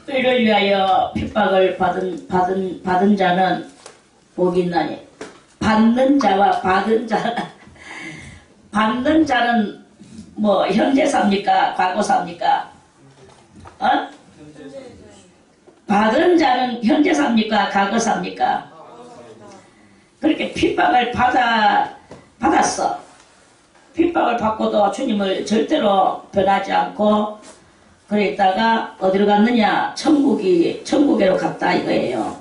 이를 위하여 핍박을 받은 자는 복이 있나니. 받는 자와 받은 자는 뭐 현재사입니까? 과거사입니까? 받은 자는 현재사입니까? 과거사입니까? 그렇게 핍박을 받았어. 핍박을 받고도 주님을 절대로 변하지 않고 그랬다가 어디로 갔느냐? 천국에로 갔다 이거예요.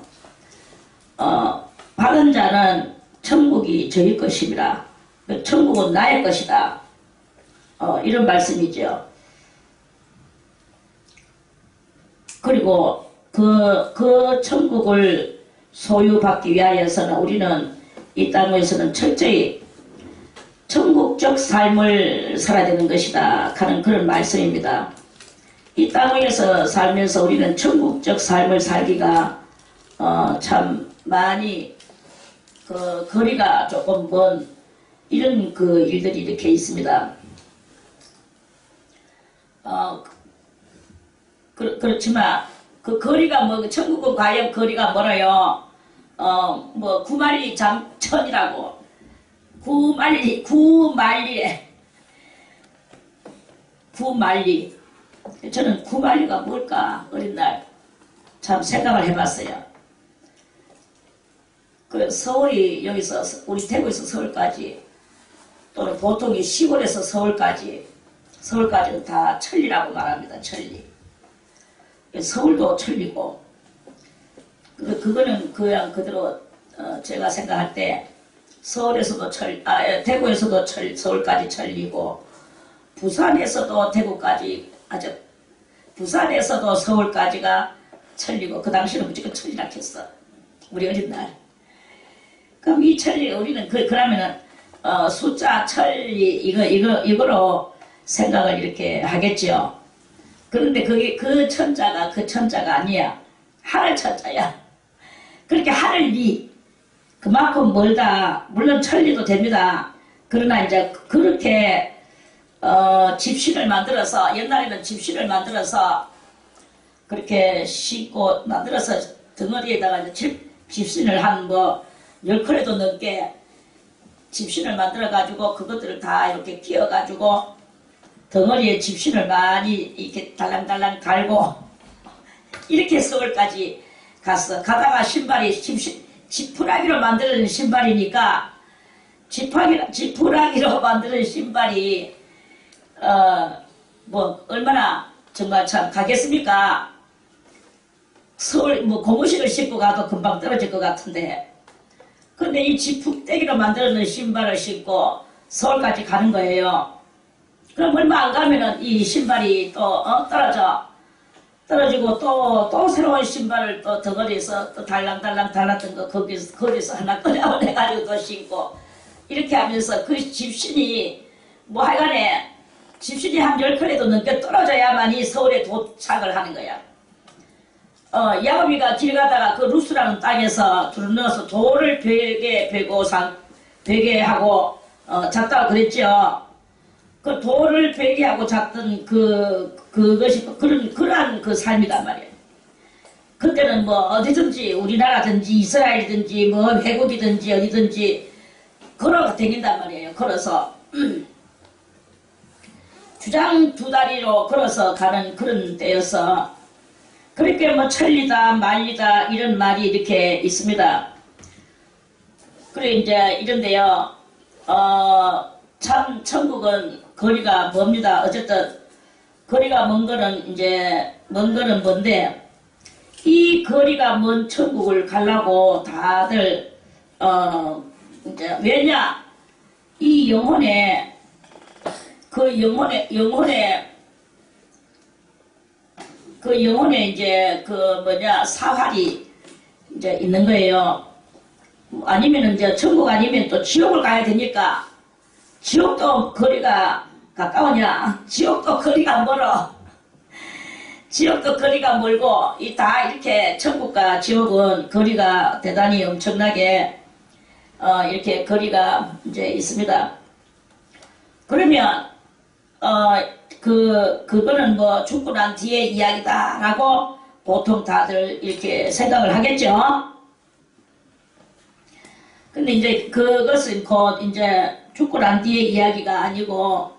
받은 자는 천국이 저희 것이라. 천국은 나의 것이다. 이런 말씀이죠. 그리고 그 천국을 소유받기 위하여서는 우리는 이 땅에서는 철저히 천국적 삶을 살아야 되는 것이다 하는 그런 말씀입니다. 이 땅에서 살면서 우리는 천국적 삶을 살기가 참 많이 거리가 조금 먼 이런 일들이 이렇게 있습니다. 그렇지만 그 거리가 천국은 과연 거리가 멀어요. 뭐 구만리 장천이라고 구만리 저는 구만리가 뭘까 어린 날 참 생각을 해봤어요. 그 서울이 여기서 우리 대구에서 서울까지 또는 보통이 시골에서 서울까지는 다 천리라고 말합니다. 천리. 서울도 천리고 그거는 그냥 그대로 제가 생각할 때 서울에서도 대구에서도 서울까지 천리고 부산에서도 대구까지 부산에서도 서울까지가 천리고 그 당시는 무조건 천리라 했어. 우리 어린 날. 그럼 이 천리 우리는 그러면은 숫자 천리 이거로 생각을 이렇게 하겠죠. 그런데 그 천자가 아니야. 하늘 천자야. 그렇게 하늘이 그만큼 멀다. 물론 천리도 됩니다. 그러나 이제 그렇게 집신을 만들어서 옛날에는 집신을 만들어서 그렇게 싣고 만들어서 덩어리에다가 이제 집신을 한 10컬에도 넘게 집신을 만들어 가지고 그것들을 다 이렇게 끼워 가지고 덩어리에 집신을 많이 이렇게 달랑달랑 달고 이렇게 서울까지 갔어. 가다가 신발이 지푸라기로 만드는 신발이니까 지푸라기로 만드는 신발이 얼마나 정말 참 가겠습니까? 서울 고무신을 신고 가도 금방 떨어질 것 같은데 근데 이 지푸떼기로 만드는 신발을 신고 서울까지 가는 거예요. 그럼 얼마 안 가면은 이 신발이 또 떨어지고 또 새로운 신발을 또 덩어리에서 또 달랑달랑 달랐던 거 거기서 하나 꺼내가지고 또 신고 이렇게 하면서 그 집신이 하여간에 집신이 한 10컬에도 넘게 떨어져야만이 서울에 도착을 하는 거야. 야곱이가 길 가다가 그 루스라는 땅에서 둘을 넣어서 돌을 베개하고 잤다고 그랬죠. 그 돌을 베개하고 잤던 그것이 그러한 그 삶이란 말이에요. 그때는 어디든지 우리나라든지 이스라엘이든지 외국이든지 어디든지 걸어 다닌단 말이에요. 걸어서 주장 두 다리로 걸어서 가는 그런 때여서 그렇게 천리다 만리다 이런 말이 이렇게 있습니다. 그래 이제 이런데요. 참 천국은 거리가 멉니다. 어쨌든 거리가 먼 거는 뭔데 이 거리가 먼 천국을 가려고 다들 이제 왜냐 이 영혼에 이제 사활이 이제 있는 거예요. 아니면 이제 천국 아니면 또 지옥을 가야 되니까 지옥도 거리가 가까우냐? 지옥도 거리가 멀어. 지옥도 거리가 멀고 이 다 이렇게 천국과 지옥은 거리가 대단히 엄청나게 이렇게 거리가 이제 있습니다. 그러면 그거는 뭐 죽고 난 뒤의 이야기다라고 보통 다들 이렇게 생각을 하겠죠. 근데 이제 그것은 곧 이제 죽고 난 뒤의 이야기가 아니고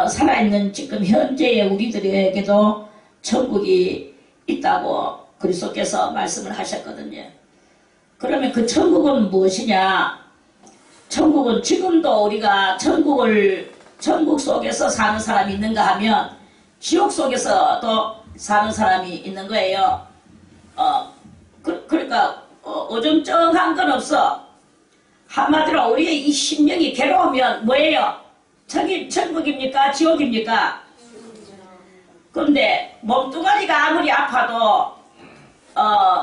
살아있는 지금 현재의 우리들에게도 천국이 있다고 그리스도께서 말씀을 하셨거든요. 그러면 그 천국은 무엇이냐? 천국은 지금도 우리가 천국 속에서 사는 사람이 있는가 하면 지옥 속에서도 사는 사람이 있는 거예요. 그러니까 어정쩡한 건 없어. 한마디로 우리의 이 심령이 괴로우면 뭐예요? 천국입니까? 지옥입니까? 그런데 몸뚱아리가 아무리 아파도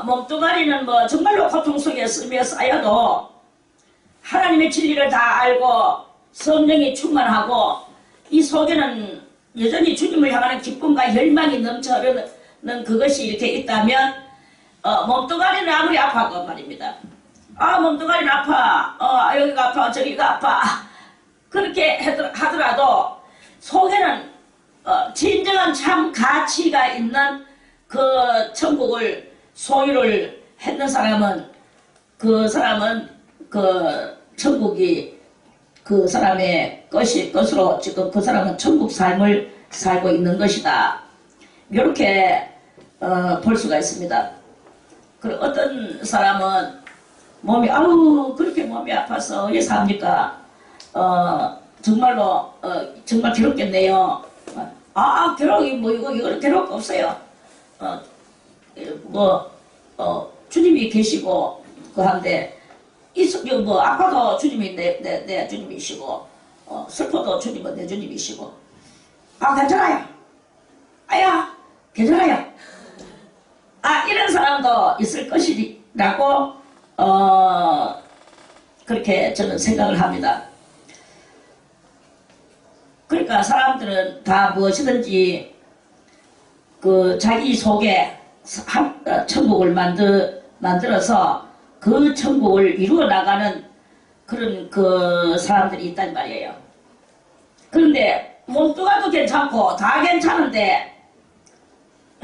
몸뚱아리는 뭐 정말로 고통 속에 쓰며 쌓여도 하나님의 진리를 다 알고 성령이 충만하고 이 속에는 여전히 주님을 향하는 기쁨과 열망이 넘쳐 흐르는 그것이 이렇게 있다면 몸뚱아리는 아무리 아파도 말입니다. 몸뚱아리는 아파. 여기가 아파. 저기가 아파. 그렇게 하더라도 속에는 진정한 참 가치가 있는 그 천국을 소유를 했는 사람은 그 천국이 그 사람의 것으로 지금 그 사람은 천국 삶을 살고 있는 것이다. 이렇게 볼 수가 있습니다. 그리고 어떤 사람은 몸이 그렇게 몸이 아파서 왜 삽니까? 정말로 정말 괴롭겠네요. 괴로움이 뭐 이거는 괴로울 거 없어요. 주님이 계시고 한데 뭐 아파도 주님이 내 주님이시고 슬퍼도 주님은 내 주님이시고 괜찮아요. 괜찮아요. 이런 사람도 있을 것이라고 그렇게 저는 생각을 합니다. 그러니까 사람들은 다 무엇이든지 그 자기 속에 천국을 만들어서 그 천국을 이루어 나가는 그런 그 사람들이 있단 말이에요. 그런데 몸뚱아리도 괜찮고 다 괜찮은데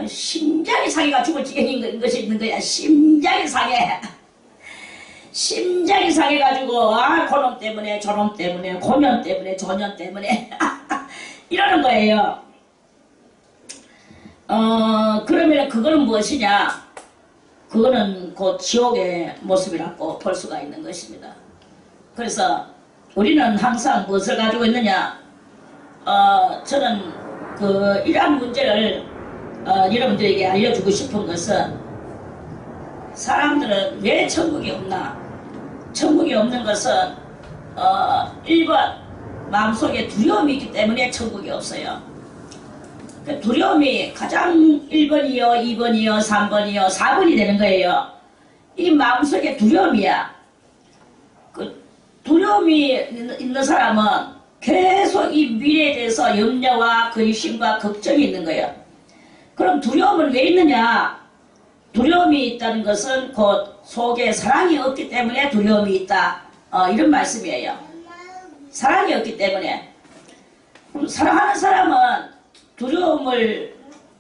심장이 상해가 죽을 지경인 것이 있는 거야. 심장이 상해. 심장이 상해가지고 그놈 때문에 저놈 때문에 고년 때문에 조년 때문에 이러는 거예요. 그러면 그거는 무엇이냐? 그거는 곧 지옥의 모습이라고 볼 수가 있는 것입니다. 그래서 우리는 항상 무엇을 가지고 있느냐? 저는 이러한 문제를 여러분들에게 알려주고 싶은 것은 사람들은 왜 천국이 없나? 천국이 없는 것은 1번 마음속에 두려움이 있기 때문에 천국이 없어요. 그 두려움이 가장 1번이요 2번이요 3번이요 4번이 되는 거예요. 이 마음속에 두려움이야. 그 두려움이 있는 사람은 계속 이 미래에 대해서 염려와 근심과 걱정이 있는 거예요. 그럼 두려움은 왜 있느냐? 두려움이 있다는 것은 곧 속에 사랑이 없기 때문에 두려움이 있다. 이런 말씀이에요. 사랑이 없기 때문에. 사랑하는 사람은 두려움을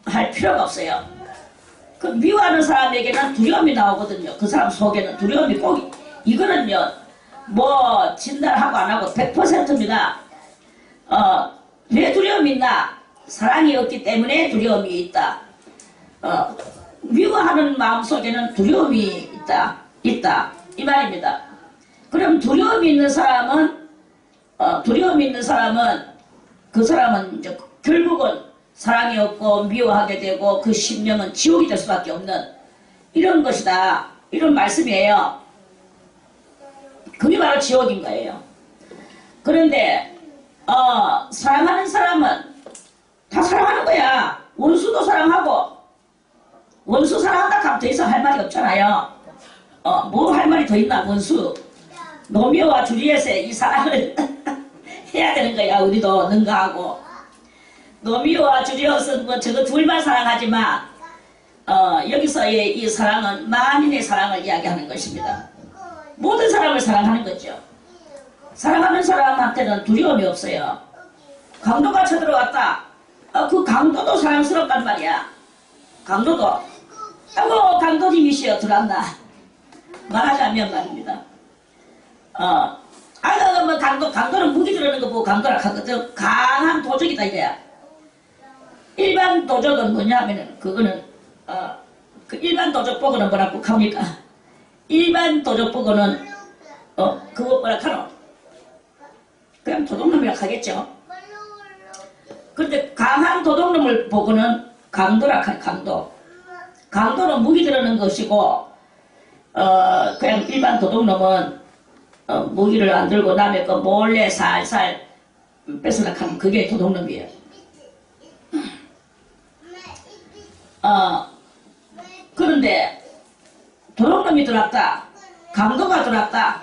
할 필요가 없어요. 그 미워하는 사람에게는 두려움이 나오거든요. 그 사람 속에는 두려움이 꼭 이거는요. 뭐 진단하고 안 하고 100%입니다. 왜 두려움이 있나? 사랑이 없기 때문에 두려움이 있다. 미워하는 마음속에는 두려움이 있다. 이 말입니다. 그럼 두려움이 있는 사람은 그 사람은 이제 결국은 사랑이 없고 미워하게 되고 그 심령은 지옥이 될 수밖에 없는 이런 것이다. 이런 말씀이에요. 그게 바로 지옥인 거예요. 그런데 사랑하는 사람은 다 사랑하는 거야. 원수도 사랑하고 원수 사랑한다 하면 더 이상 할 말이 없잖아요. 뭐 할 말이 더 있나? 원수 로미오와 줄리엣의 이 사랑을 해야 되는 거야. 우리도 능가하고. 로미오와 줄리엣은 뭐 저거 둘만 사랑하지만 여기서의 이 사랑은 만인의 사랑을 이야기하는 것입니다. 모든 사람을 사랑하는 거죠. 사랑하는 사람한테는 두려움이 없어요. 강도가 쳐들어왔다. 그 강도도 사랑스럽단 말이야. 강도도. 아이고 강도님이시여 들어왔나. 말하자면 말입니다. 뭐 강도는 무기 들어오는 거 보고 강도라 하거든. 강한 도적이다 이거야. 일반 도적은 뭐냐면은 그거는 그 일반 도적 보고는 뭐라고 합니까? 일반 도적 보고는 그거 뭐라 하노? 그냥 도둑놈이라 하겠죠. 그런데 강한 도둑놈을 보고는 강도라 하 강도. 강도는 무기 들어오는 것이고 그냥 일반 도둑놈은 무기를 안 들고 남의 거 몰래 살살 뺏으라 하면 그게 도둑놈이에요. 그런데 도둑놈이 들어왔다. 강도가 들어왔다.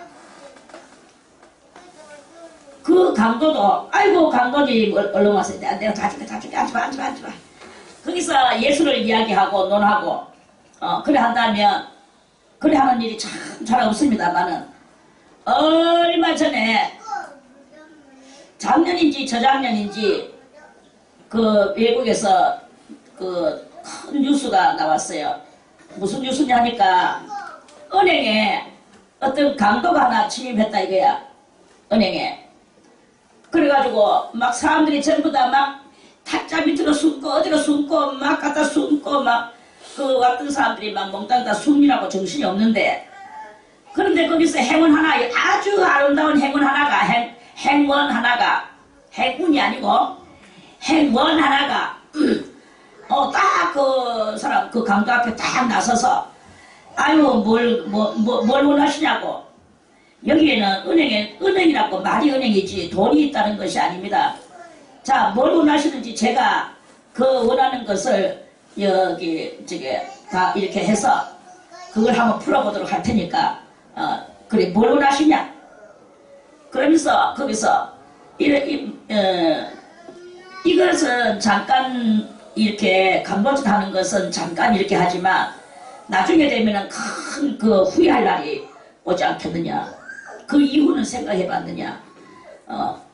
그 강도도 아이고 강도님 얼른 와서 내가 다 줄게 앉지마. 거기서 예수를 이야기하고 논하고 그래 한다면 그래 하는 일이 참 잘 없습니다만은 얼마 전에 작년인지 저작년인지 그 외국에서 그 큰 뉴스가 나왔어요. 무슨 뉴스냐 하니까 은행에 어떤 강도가 하나 침입했다 이거야. 은행에. 그래가지고 막 사람들이 전부 다 막 타짜 밑으로 숨고 어디로 숨고 막 갖다 숨고 막 그 왔던 사람들이 막 몽땅 다 숨이라고 정신이 없는데 그런데 거기서 행운 하나 아주 아름다운 행운 하나가 행원 하나가 행운이 아니고 행원 하나가 딱 그 사람 그 강도 앞에 딱 나서서 아유 뭘 원하시냐고 여기에는 은행이라고 말이 은행이지 돈이 있다는 것이 아닙니다. 자, 뭘 원하시는지 제가 그 원하는 것을 여기 다 이렇게 해서 그걸 한번 풀어보도록 할 테니까 그래 뭘 원하시냐 그러면서 거기서 이것은 잠깐 이렇게 간보짓 하는 것은 잠깐 이렇게 하지만 나중에 되면은 큰 그 후회할 날이 오지 않겠느냐. 그 이후는 생각해 봤느냐.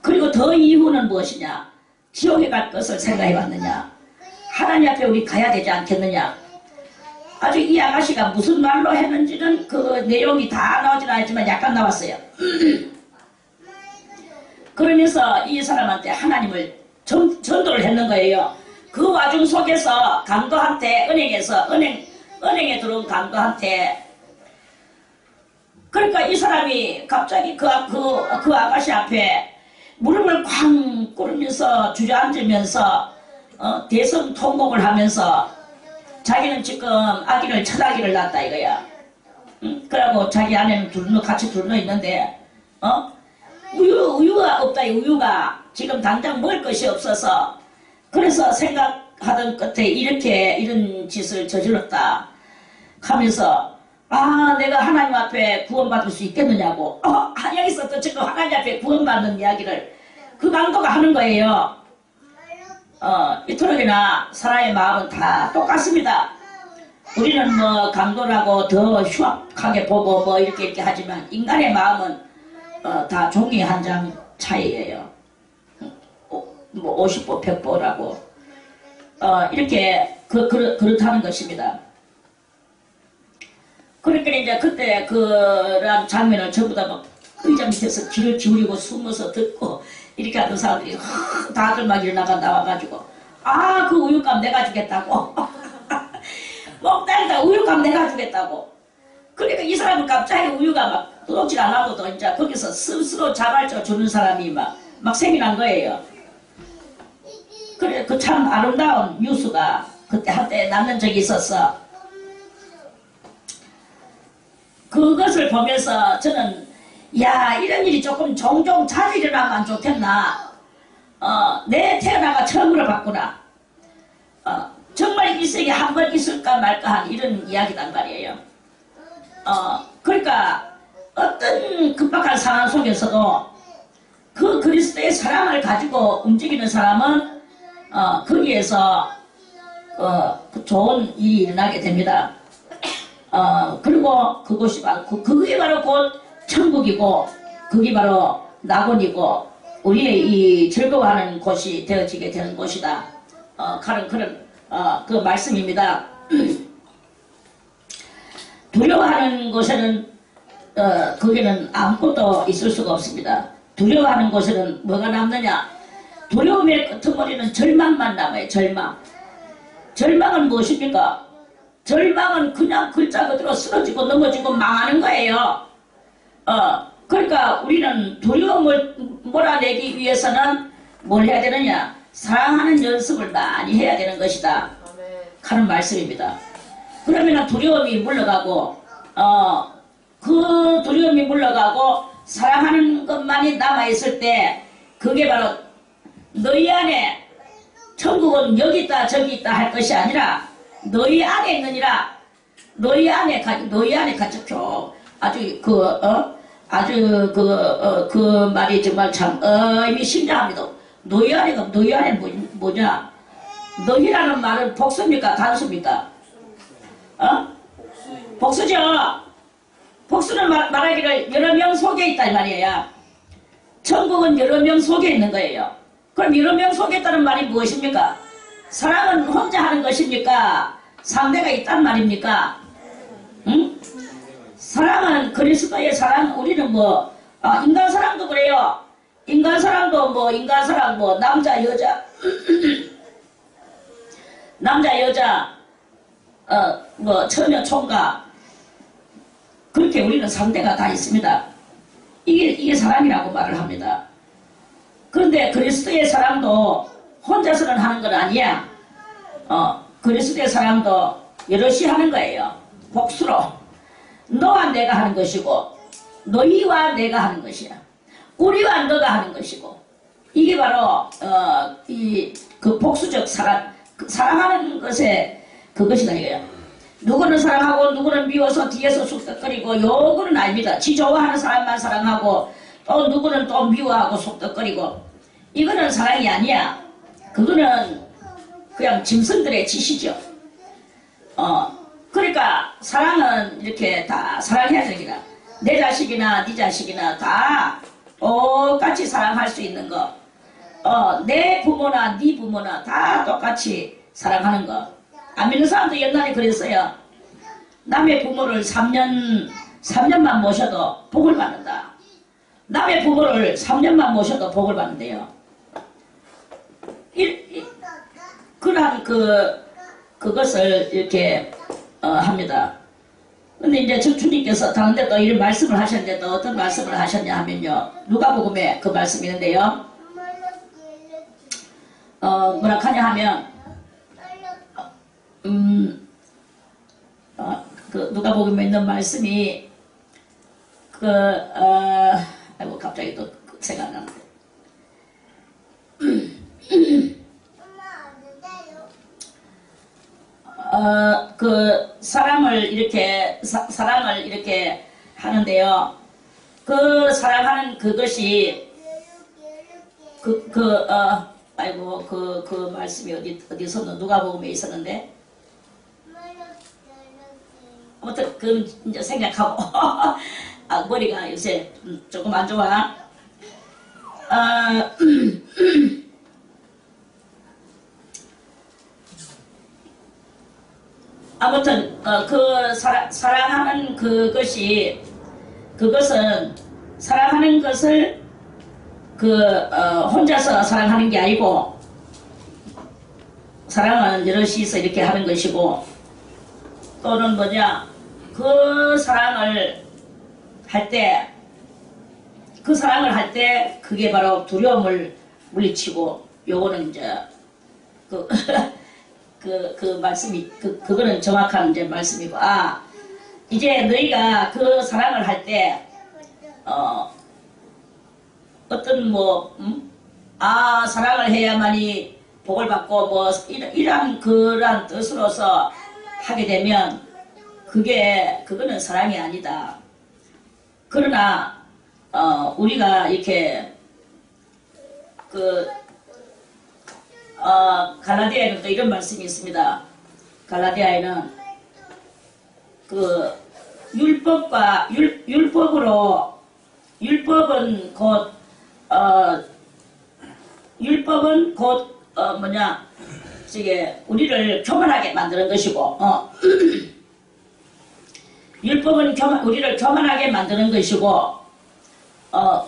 그리고 더 이후는 무엇이냐. 지옥에 갈 것을 생각해 봤느냐. 하나님 앞에 우리 가야 되지 않겠느냐. 아주 이 아가씨가 무슨 말로 했는지는 그 내용이 다 나오진 않았지만 약간 나왔어요. 그러면서 이 사람한테 하나님을 전도를 했는 거예요. 그 와중 속에서 강도한테 은행에 들어온 강도한테 그러니까 이 사람이 갑자기 그 아가씨 앞에 무릎을 쾅 꿇으면서 주저앉으면서 대성통곡을 하면서 자기는 지금 아기를 첫 아기를 낳았다 이거야. 그러고 자기 아내는 같이 둘러 있는데 우유가 없다. 우유가 지금 당장 먹을 것이 없어서 그래서 생각하던 끝에 이런 짓을 저질렀다 하면서 내가 하나님 앞에 구원받을 수 있겠느냐고 여기서 또 지금 하나님 앞에 구원받는 이야기를 그 강도가 하는 거예요. 이토록이나 사람의 마음은 다 똑같습니다. 우리는 뭐 강도라고 더 흉악하게 보고 뭐 이렇게 하지만 인간의 마음은 다 종이 한 장 차이예요. 뭐 50보 100보라고 이렇게 그렇다는 것입니다. 그러니까 이제 그때 그런 장면을 전부 다 막 의자 밑에서 귀를 기울이고 숨어서 듣고 이렇게 하던 사람들이 다들 막 일어나가 나와가지고 그 우유값 내가 주겠다고 먹다니다 우유값 내가 주겠다고. 그러니까 이 사람은 갑자기 우유가 막 도둑질 안 하고도 이제 거기서 스스로 자발적으로 주는 사람이 막 생겨난 거예요. 그래 그 참 아름다운 뉴스가 그때 한때 남는 적이 있었어. 그것을 보면서 저는 이런 일이 조금 종종 자주 일어나면 좋겠나. 내 태어나가 처음으로 봤구나. 정말 이 세계에 한 번 있을까 말까 한 이런 이야기단 말이에요. 그러니까 어떤 급박한 상황 속에서도 그 그리스도의 사랑을 가지고 움직이는 사람은 거기에서 좋은 일이 일어나게 됩니다. 그리고 그곳이 바로 그게 바로 곧 천국이고 그게 바로 낙원이고 우리의 이 즐거워하는 곳이 되어지게 되는 곳이다. 그런 그 말씀입니다. 두려워하는 곳에는 거기는 아무것도 있을 수가 없습니다. 두려워하는 곳에는 뭐가 남느냐? 두려움의 끄트머리는 절망만 남아요. 절망. 절망은 무엇입니까? 절망은 그냥 글자 그대로 쓰러지고 넘어지고 망하는 거예요. 그러니까 우리는 두려움을 몰아내기 위해서는 뭘 해야 되느냐? 사랑하는 연습을 많이 해야 되는 것이다. 하는 말씀입니다. 그러면 두려움이 물러가고 그 두려움이 물러가고 사랑하는 것만이 남아있을 때 그게 바로 너희 안에 천국은 여기 있다 저기 있다 할 것이 아니라 너희 안에 있느니라. 너희 안에 갇혀줘. 아주 그 말이 정말 참 의미심장합니다. 너희 안에는 뭐냐? 너희라는 말은 복수입니까? 단수입니까? 복수죠. 복수는 말하기를 여러 명 속에 있다 이 말이에요. 천국은 여러 명 속에 있는 거예요. 그럼 여러 명 속에 있다는 말이 무엇입니까? 사랑은 혼자 하는 것입니까? 상대가 있단 말입니까? 응? 사랑은 그리스도의 사랑. 우리는 인간 사랑도 그래요. 인간 사랑도 인간 사랑 남자 여자 남자 여자 처녀 총각 그렇게 우리는 상대가 다 있습니다. 이게 사랑이라고 말을 합니다. 그런데 그리스도의 사랑도 혼자서는 하는 건 아니야. 그리스도의 사랑도 여럿이 하는 거예요. 복수로. 너와 내가 하는 것이고 너희와 내가 하는 것이야. 우리와 너가 하는 것이고 이게 바로 그 복수적 사랑하는 것에 그것이다 이거예요. 누구는 사랑하고 누구는 미워서 뒤에서 쑥덕거리고 요거는 아닙니다. 지 좋아하는 사람만 사랑하고 또 누구는 또 미워하고 쑥덕거리고 이거는 사랑이 아니야. 그거는 그냥 짐승들의 짓이죠. 그러니까 사랑은 이렇게 다 사랑해야 되기라. 내 자식이나 네 자식이나 다 똑같이 사랑할 수 있는 거. 내 부모나 네 부모나 다 똑같이 사랑하는 거. 안 믿는 사람도 옛날에 그랬어요. 남의 부모를 3년만 모셔도 복을 받는다. 남의 부모를 3년만 모셔도 복을 받는데요. 그러한 그것을 이렇게 합니다. 근데 이제 주님께서 다른 데 또 이런 말씀을 하셨는데 또 어떤 말씀을 하셨냐 하면요. 누가복음에 그 말씀이 있는데요. 뭐라 하냐 하면 그 누가복음에 있는 말씀이 아이고 갑자기 또 생각나는데 그 사랑을 이렇게 하는데요. 그 사랑하는 그것이 아이고 그 말씀이 어디 있었노? 누가복음에 있었는데 아무튼 그 이제 생각하고 머리가 요새 조금 안 좋아. 아무튼 그 사랑하는 그것은 사랑하는 것을 혼자서 사랑하는 게 아니고 사랑은 여럿이서 이렇게 하는 것이고 또는 뭐냐 그 사랑을 할 때 그게 바로 두려움을 물리치고 요거는 이제 그 말씀이 그거는 정확한 이제 말씀이고 이제 너희가 그 사랑을 할 때 어떤 사랑을 해야만이 복을 받고 이런 그런 뜻으로서 하게 되면 그거는 사랑이 아니다. 그러나 우리가 이렇게 갈라디아에는 또 이런 말씀이 있습니다. 갈라디아에는 그 율법과 율법으로 율법은 곧 뭐냐 저게 우리를 교만하게 만드는 것이고 율법은 우리를 교만하게 만드는 것이고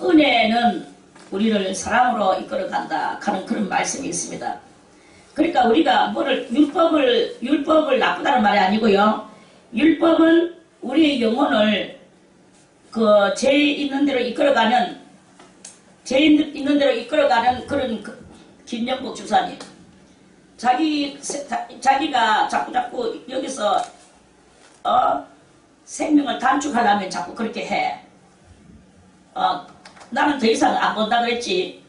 은혜는 우리를 사랑으로 이끌어간다 하는 그런 말씀이 있습니다. 그러니까 우리가 율법을 나쁘다는 말이 아니고요. 율법은 우리의 영혼을 그 죄 있는 대로 이끌어가는 그런 김영복 주사님. 자기가 자꾸 여기서 생명을 단축하려면 자꾸 그렇게 해. 나는 더 이상 안 본다 그랬지.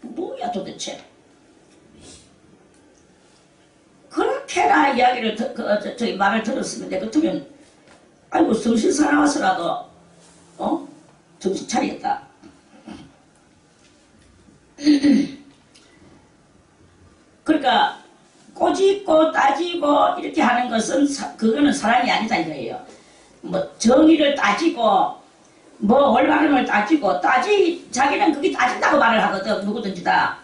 뭐야 도대체. 그렇게나 이야기를 저기 말을 들었으면 내가 같으면 아이고 정신 사나워서라도 정신 차리겠다. 그러니까 꼬집고 따지고 이렇게 하는 것은 그거는 사랑이 아니다 이거예요. 뭐 정의를 따지고 뭐 올바름을 따지고 자기는 그게 따진다고 말을 하거든. 누구든지 다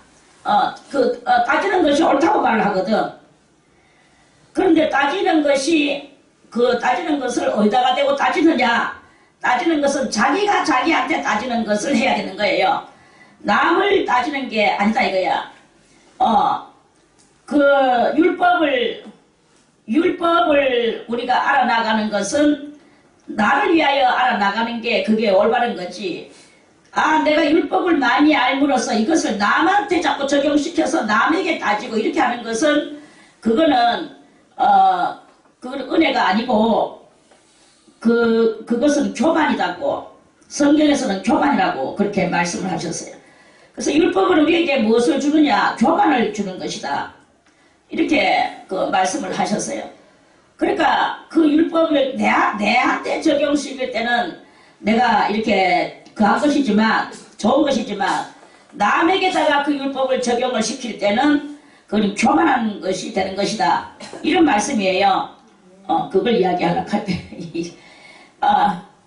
따지는 것이 옳다고 말을 하거든. 그런데 따지는 것을 어디다가 대고 따지느냐. 따지는 것은 자기가 자기한테 따지는 것을 해야 되는 거예요. 남을 따지는 게 아니다 이거야. 그 율법을 우리가 알아나가는 것은 나를 위하여 알아나가는 게 그게 올바른 거지. 내가 율법을 많이 알므로써 이것을 남한테 자꾸 적용시켜서 남에게 따지고 이렇게 하는 것은 그건 은혜가 아니고 그것은 교만이라고 성경에서는 교만이라고 그렇게 말씀을 하셨어요. 그래서 율법은 우리에게 무엇을 주느냐? 교만을 주는 것이다. 이렇게 말씀을 하셨어요. 그러니까 그 율법을 내한테 적용시킬 때는 내가 이렇게 그한 것이지만 좋은 것이지만 남에게다가 그 율법을 적용을 시킬 때는 그건 교만한 것이 되는 것이다. 이런 말씀이에요. 그걸 이야기하려고 할 때.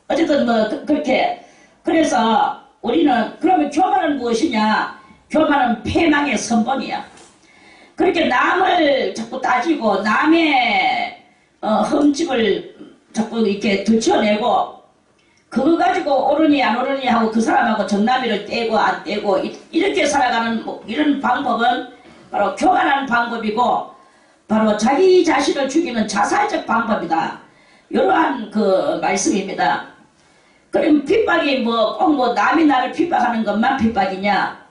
어쨌든 그렇게 그래서 우리는 그러면 교만은 무엇이냐? 교만은 패망의 선봉이야. 그렇게 남을 자꾸 따지고 남의 흠집을 자꾸 이렇게 들춰내고 그거 가지고 옳으니 안 옳으니 하고 그 사람하고 정나미를 떼고 안 떼고 이렇게 살아가는 이런 방법은 바로 교만한 방법이고 바로 자기 자신을 죽이는 자살적 방법이다. 이러한 그 말씀입니다. 그럼 핍박이 꼭 남이 나를 핍박하는 것만 핍박이냐?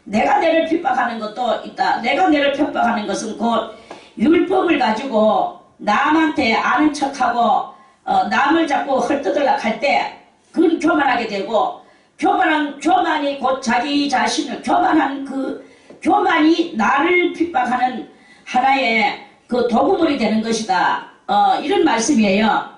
내가 내를 핍박하는 것도 있다. 내가 내를 핍박하는 것은 곧 율법을 가지고 남한테 아는 척하고 남을 자꾸 헐뜯으려고 할 때 그건 교만하게 되고 교만이 곧 자기 자신을 교만이 나를 핍박하는 하나의 그 도구물이 되는 것이다. 이런 말씀이에요.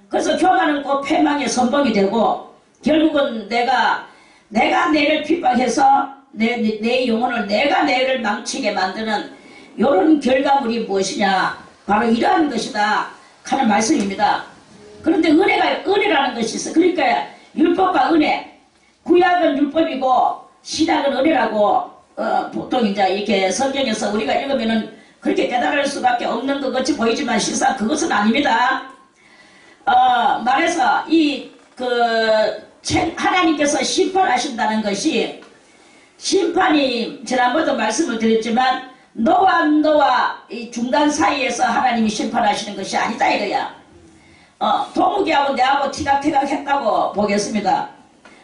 그래서 교만은 곧 패망의 선봉이 되고 결국은 내가 내를 핍박해서 내 영혼을 내가 내를 망치게 만드는 이런 결과물이 무엇이냐? 바로 이러한 것이다 하는 말씀입니다. 그런데 은혜라는 것이 있어. 그러니까 율법과 은혜, 구약은 율법이고 신약은 은혜라고 보통 이제 이렇게 성경에서 우리가 읽으면은 그렇게 깨달을 수밖에 없는 것 같이 보이지만 실상 그것은 아닙니다. 말해서 하나님께서 심판하신다는 것이 심판이 지난번에도 말씀을 드렸지만 노와 이 중간 사이에서 하나님이 심판하시는 것이 아니다 이거야. 동욱이하고 내하고 티각태각 했다고 보겠습니다.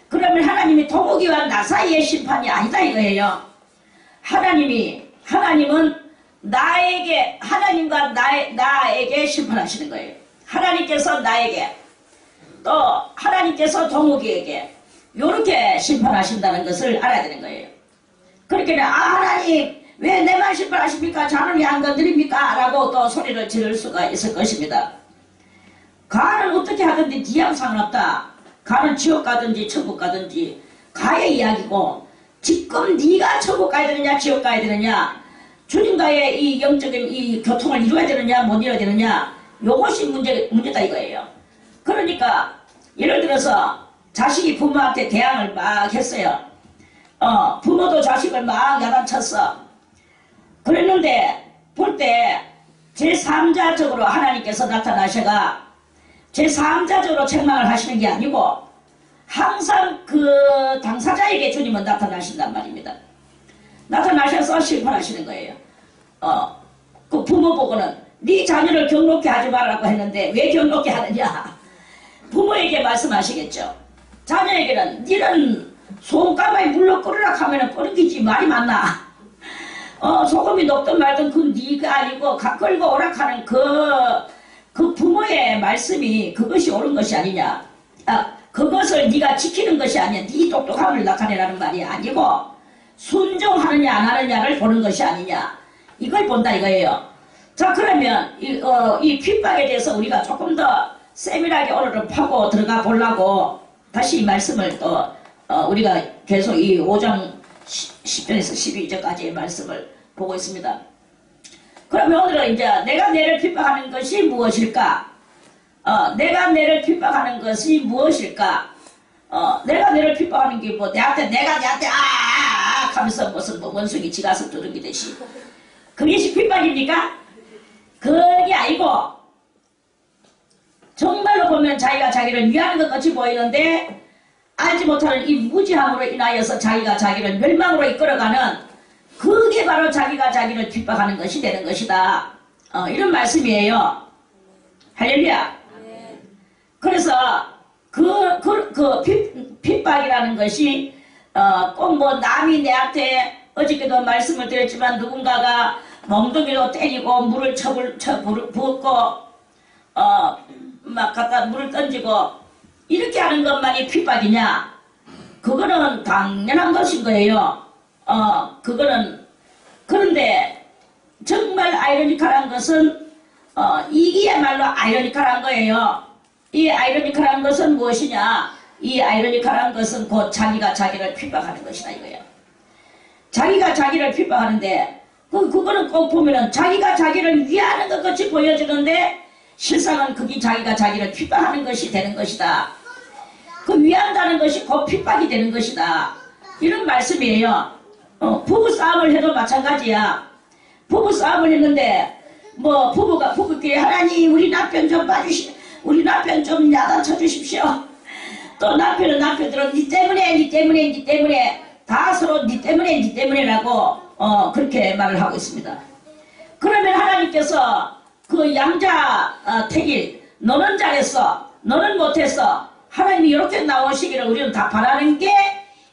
그러면 하나님이 동욱이와 나 사이의 심판이 아니다 이거예요. 하나님은 하나님과 나에게 심판하시는 거예요. 하나님께서 나에게 또 하나님께서 동욱이에게 이렇게 심판하신다는 것을 알아야 되는 거예요. 그렇게 하나님 왜 내만 심판하십니까? 저는 왜 안 건드립니까? 라고 또 소리를 지를 수가 있을 것입니다. 가는 어떻게 하든지 니하고 상관없다. 가는 지옥 가든지 천국 가든지 가의 이야기고 지금 네가 천국 가야 되느냐 지옥 가야 되느냐 주님과의 이 영적인 이 교통을 이루어야 되느냐 못 이루어야 되느냐 요것이 문제다 이거예요. 그러니까 예를 들어서 자식이 부모한테 대항을 막 했어요. 부모도 자식을 막 야단쳤어. 그랬는데 볼 때 제3자적으로 하나님께서 나타나셔가 제3자적으로 책망을 하시는 게 아니고 항상 그 당사자에게 주님은 나타나신단 말입니다. 나타나셔서 심판하시는 거예요. 그 부모 보고는 네 자녀를 경록게 하지 말라고 했는데 왜 경록게 하느냐. 부모에게 말씀하시겠죠. 자녀에게는 니는 소금가마에 물로 끓으라 하면은 끓이지 말이 맞나. 소금이 녹든 말든 그 네가 아니고 끌고 오라 하는 그 부모의 말씀이 그것이 옳은 것이 아니냐. 그것을 네가 지키는 것이 아니야. 네 똑똑함을 나타내라는 말이 아니고 순종하느냐 안 하느냐를 보는 것이 아니냐. 이걸 본다 이거예요. 자 그러면 이 핍박에 대해서 우리가 조금 더 세밀하게 오늘은 파고 들어가 보려고 다시 이 말씀을 또 우리가 계속 이 5장 10절에서 12절까지의 말씀을 보고 있습니다. 그러면 오늘은 이제 내가 내를 핍박하는 것이 무엇일까? 내가 내를 핍박하는 것이 무엇일까? 내가 내를 핍박하는 게 뭐 내가 내한테 하면서 무슨 뭐 원숭이 지가서 두들기듯이 그것이 핍박입니까? 그게 아니고 정말로 보면 자기가 자기를 위하는 것 같이 보이는데 알지 못하는 이 무지함으로 인하여서 자기가 자기를 멸망으로 이끌어가는 그게 바로 자기가 자기를 핍박하는 것이 되는 것이다. 이런 말씀이에요. 할렐루야. 그래서 핍박이라는 것이 꼭 뭐 남이 내한테 어저께도 말씀을 드렸지만 누군가가 멍둥이로 때리고 물을 부었고 막 갖다 물을 던지고 이렇게 하는 것만이 핍박이냐? 그거는 당연한 것인 거예요. 그런데 정말 아이러니컬한 것은 이게야말로 아이러니컬한 거예요. 이 아이러니컬한 것은 무엇이냐? 이 아이러니컬한 것은 곧 자기가 자기를 핍박하는 것이다 이거예요. 자기가 자기를 핍박하는데 그거는 꼭 보면은 자기가 자기를 위하는 것 같이 보여지는데 실상은 그게 자기가 자기를 핍박하는 것이 되는 것이다. 그 위한다는 것이 곧 핍박이 되는 것이다. 이런 말씀이에요. 부부싸움을 해도 마찬가지야. 부부싸움을 했는데 뭐 부부끼리 하나님 우리 남편 좀 봐주시 우리 남편 좀 야단쳐 주십시오. 또 남편은 남편들은 니 때문에 다 서로 니 때문에라고 그렇게 말을 하고 있습니다. 그러면 하나님께서 그 양자 택일 너는 잘했어 너는 못했어 하나님이 이렇게 나오시기를 우리는 다 바라는 게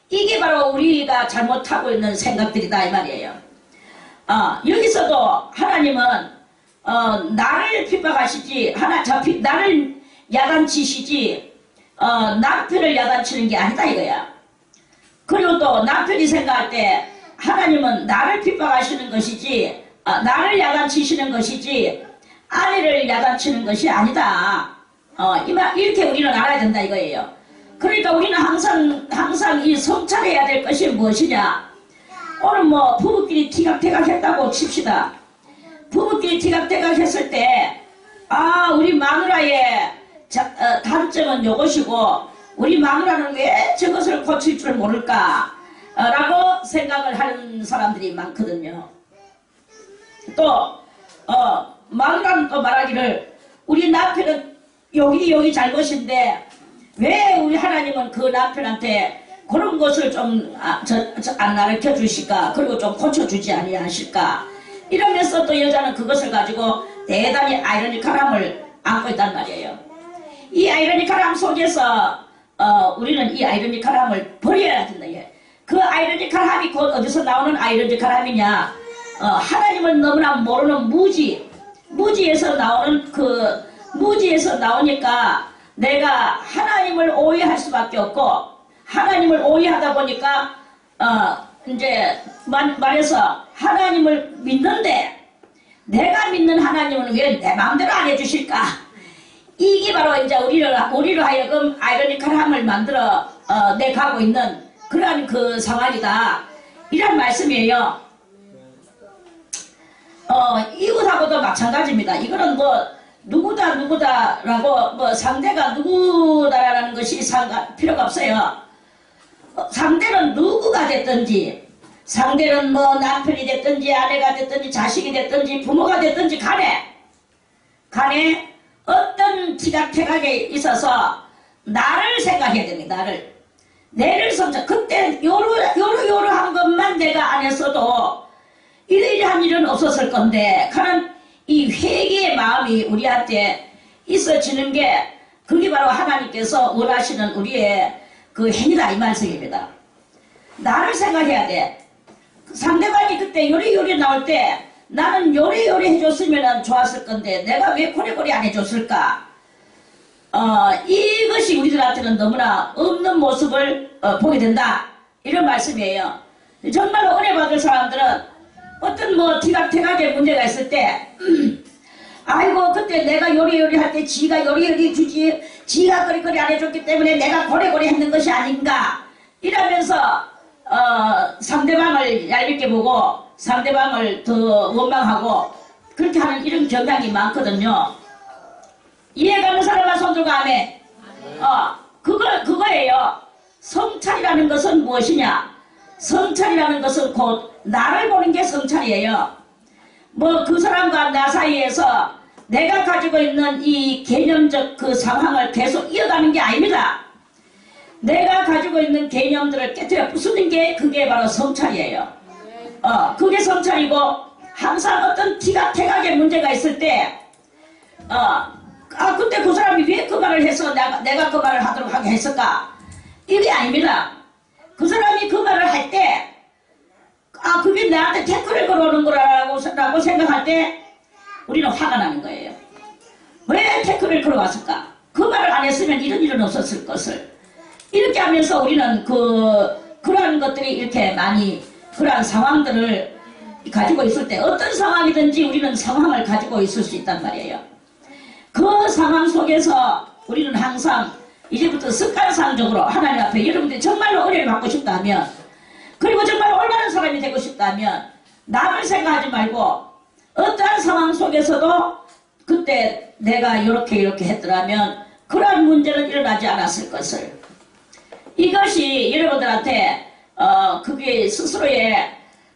이게 바로 우리가 잘못하고 있는 생각들이다 이 말이에요. 여기서도 하나님은 나를 핍박하시지 나를 야단치시지 남편을 야단치는 게 아니다 이거야. 그리고 또 남편이 생각할 때 하나님은 나를 핍박하시는 것이지 나를 야단치시는 것이지 아내를 야단치는 것이 아니다. 이렇게 우리는 알아야 된다 이거예요. 그러니까 우리는 항상 이 성찰해야 될 것이 무엇이냐. 오늘 뭐 부부끼리 티각태각 했다고 칩시다. 부부끼리 티각태각 했을 때 우리 마누라의 단점은 이것이고 우리 마누라는 왜 저것을 고칠 줄 모를까 라고 생각을 하는 사람들이 많거든요. 또 마누라는 또 말하기를 우리 남편은 여기 잘못인데 왜 우리 하나님은 그 남편한테 그런 것을 좀 안 가르쳐 주실까 그리고 좀 고쳐주지 아니하실까 이러면서 또 여자는 그것을 가지고 대단히 아이러니컬함을 안고 있단 말이에요. 이 아이러니컬함 속에서 우리는 이 아이러니컬함을 버려야 된다. 그 아이러니컬함이 곧 어디서 나오는 아이러니컬함이냐. 하나님을 너무나 모르는 무지에서 나오는 무지에서 나오니까 내가 하나님을 오해할 수밖에 없고 하나님을 오해하다 보니까 이제 말해서 하나님을 믿는데 내가 믿는 하나님은 왜 내 마음대로 안 해주실까? 이게 바로 이제 우리로 하여금 아이러니컬함을 만들어 내가고 있는 그러한 그 상황이다. 이런 말씀이에요. 이웃하고도 마찬가지입니다. 이거는 뭐 누구다라고 뭐 상대가 누구다라는 것이 필요가 없어요. 상대는 누구가 됐든지, 상대는 뭐 남편이 됐든지 아내가 됐든지 자식이 됐든지 부모가 됐든지 간에 어떤 지각태각에 있어서 나를 생각해야 됩니다. 내를 섬자. 그때 요러한 것만 내가 안 했어도 이러이러한 일은 없었을 건데, 그런 이 회개의 마음이 우리한테 있어지는 게, 그게 바로 하나님께서 원하시는 우리의 그 행위다, 이 말씀입니다. 나를 생각해야 돼. 상대방이 그때 요리요리 나올 때 나는 요리요리 해줬으면 좋았을 건데 내가 왜 고래고래 안 해줬을까? 이것이 우리들한테는 너무나 없는 모습을 보게 된다, 이런 말씀이에요. 정말로 은혜 받을 사람들은 어떤 뭐 티각태각의 문제가 있을 때 아이고 그때 내가 요리요리 할 때 지가 요리요리 주지, 지가 거리거리 안 해줬기 때문에 내가 고래고래 했는 것이 아닌가, 이러면서 상대방을 얄밉게 보고 상대방을 더 원망하고 그렇게 하는 이런 경향이 많거든요. 이해가는 사람은 손 들고 하네. 그거예요. 성찰이라는 것은 무엇이냐? 성찰이라는 것은 곧 나를 보는 게 성찰이에요. 뭐 그 사람과 나 사이에서 내가 가지고 있는 이 개념적 그 상황을 계속 이어가는 게 아닙니다. 내가 가지고 있는 개념들을 깨뜨려 부수는 게 그게 바로 성찰이에요. 그게 성찰이고, 항상 어떤 티각태각의 문제가 있을 때 그때 그 사람이 왜 그 말을 해서 내가 그 말을 하도록 하게 했을까? 이게 아닙니다. 그 사람이 그 말을 할 때 그게 나한테 태클을 걸어오는 거라고 생각할 때 우리는 화가 나는 거예요. 왜 태클을 걸어왔을까? 그 말을 안 했으면 이런 일은 없었을 것을. 이렇게 하면서 우리는 그러한 것들이 이렇게 많이, 그러한 상황들을 가지고 있을 때, 어떤 상황이든지 우리는 상황을 가지고 있을 수 있단 말이에요. 그 상황 속에서 우리는 항상 이제부터 습관상적으로 하나님 앞에, 여러분들이 정말로 은혜를 받고 싶다면, 그리고 정말 올바른 사람이 되고 싶다면 남을 생각하지 말고 어떠한 상황 속에서도 그때 내가 이렇게 했더라면 그러한 문제는 일어나지 않았을 것을, 이것이 여러분들한테 그게 스스로의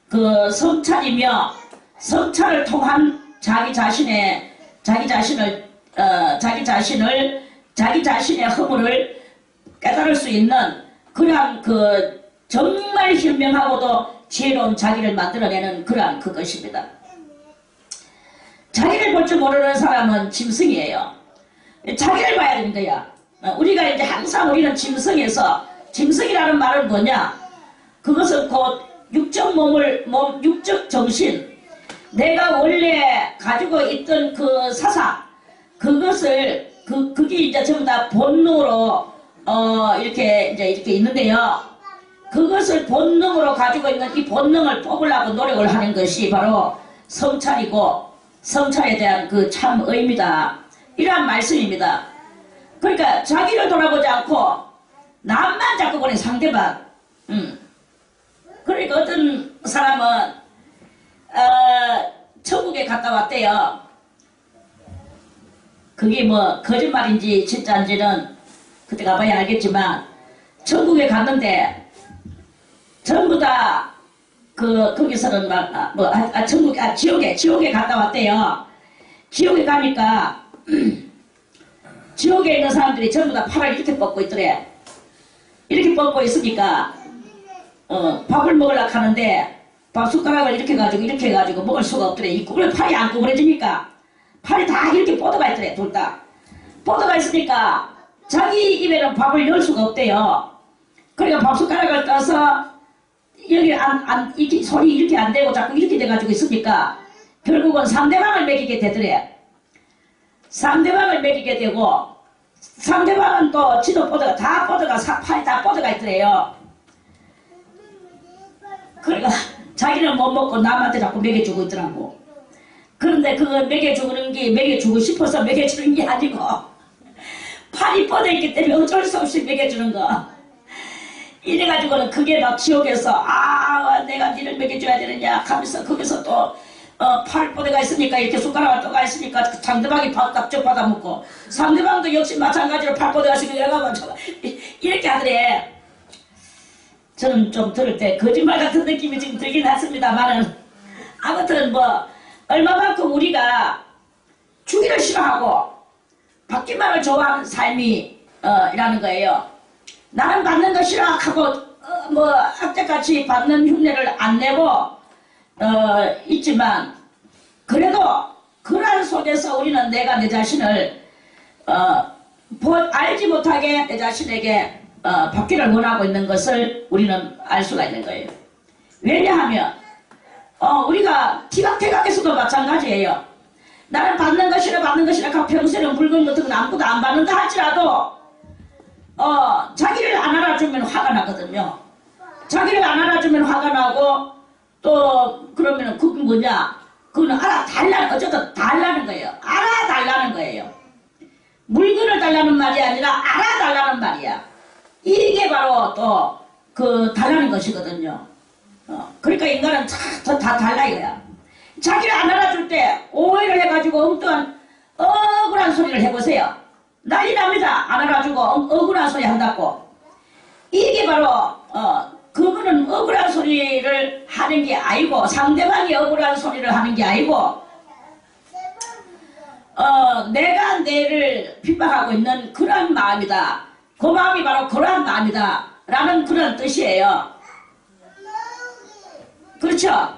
그 성찰이며, 성찰을 통한 자기 자신의 허물을 깨달을 수 있는 그러한 그 정말 현명하고도 지혜로운 자기를 만들어내는 그러한 그것입니다. 자기를 볼 줄 모르는 사람은 짐승이에요. 자기를 봐야 됩니다. 우리가 이제 항상 우리는 짐승이라는 말은 뭐냐? 그것은 곧 육적 육적 정신, 내가 원래 가지고 있던 그 사상, 그게 이제 전부 다 본능으로, 이렇게 있는데요. 그것을 본능으로 가지고 있는 이 본능을 뽑으려고 노력을 하는 것이 바로 성찰이고, 성찰에 대한 그 참 의미다, 이러한 말씀입니다. 그러니까 자기를 돌아보지 않고 남만 자꾸 보는 상대방. 그러니까 어떤 사람은 천국에 갔다 왔대요. 그게 뭐 거짓말인지 진짜인지는 그때 가봐야 알겠지만, 천국에 갔는데 전부 다 거기서는 지옥에 갔다 왔대요. 지옥에 가니까 지옥에 있는 사람들이 전부 다 팔을 이렇게 뻗고 있더래. 이렇게 뻗고 있으니까 밥을 먹으려고 하는데 밥 숟가락을 이렇게 해가지고 먹을 수가 없더래. 이 팔이 안 구부러지니까 팔이 다 이렇게 뻗어가 있더래. 둘 다 뻗어가 있으니까 자기 입에는 밥을 넣을 수가 없대요. 그러니까 밥 숟가락을 떠서 여기 이렇게 손이 이렇게 안 되고 자꾸 이렇게 돼가지고 있으니까 결국은 상대방을 먹이게 되더래. 상대방을 먹이게 되고, 상대방은 또 지도 뻗어가 팔이 다 뻗어가 있더래요. 그러니까 자기는 못 먹고 남한테 자꾸 먹여주고 있더라고. 그런데 그거 먹여주고 싶어서 먹여주는 게 아니고 팔이 뻗어있기 때문에 어쩔 수 없이 먹여주는 거. 이래가지고는 그게 막 지옥에서 내가 니를 먹여줘야 되느냐 하면서 거기서 또 팔보대가 있으니까 이렇게 숟가락을 떠가 있으니까 상대방이 밥값 받아먹고 상대방도 역시 마찬가지로 팔보대가 있으니까 얘가 마찬가지로 이렇게 하더래. 저는 좀 들을 때 거짓말 같은 느낌이 지금 들긴 했습니다만은 아무튼 뭐 얼마만큼 우리가 주기를 싫어하고 받기만을 좋아하는 삶이 이라는 거예요. 나는 받는 거 싫어하고 뭐 악재같이 받는 흉내를 안 내고 있지만 그래도 그러한 속에서 우리는 내가 내 자신을 알지 못하게 내 자신에게 받기를 원하고 있는 것을 우리는 알 수가 있는 거예요. 왜냐하면 우리가 티각태각에서도 마찬가지예요. 나는 받는 거 싫어 받는 거 싫어 하고 평소에는 물건 같은 건 아무것도 안 받는다 할지라도 자기를 안 알아주면 화가 나거든요. 자기를 안 알아주면 화가 나고 또 그러면은 그게 뭐냐? 그거는 어쨌든 달라는 거예요. 알아달라는 거예요. 물건을 달라는 말이 아니라 알아달라는 말이야. 이게 바로 또 그 달라는 것이거든요. 그러니까 인간은 다 달라 이거야. 자기를 안 알아줄 때 오해를 해가지고 엉뚱한 억울한 소리를 해보세요. 난리 납니다. 안 알아주고 억울한 소리 한다고. 이게 바로 그거는 억울한 소리를 하는 게 아니고 상대방이 억울한 소리를 하는 게 아니고 내가 내를 핍박하고 있는 그런 마음이다. 그 마음이 바로 그러한 마음이다 라는 그런 뜻이에요. 그렇죠?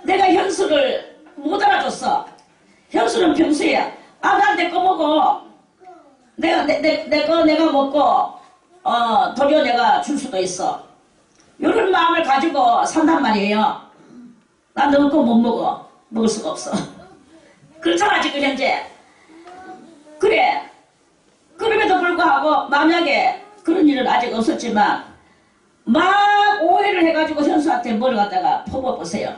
내가 현수를 못 알아줬어. 현수는 평소에 난 내 거 먹어. 내가 먹고 도리어 내가 줄 수도 있어. 이런 마음을 가지고 산단 말이에요. 난 너 거 못 먹어. 먹을 수가 없어. 그렇잖아 지금 현재. 그래. 그럼에도 불구하고 만약에 그런 일은 아직 없었지만 막 오해를 해가지고 현수한테 뭘 갖다가 퍼부어보세요.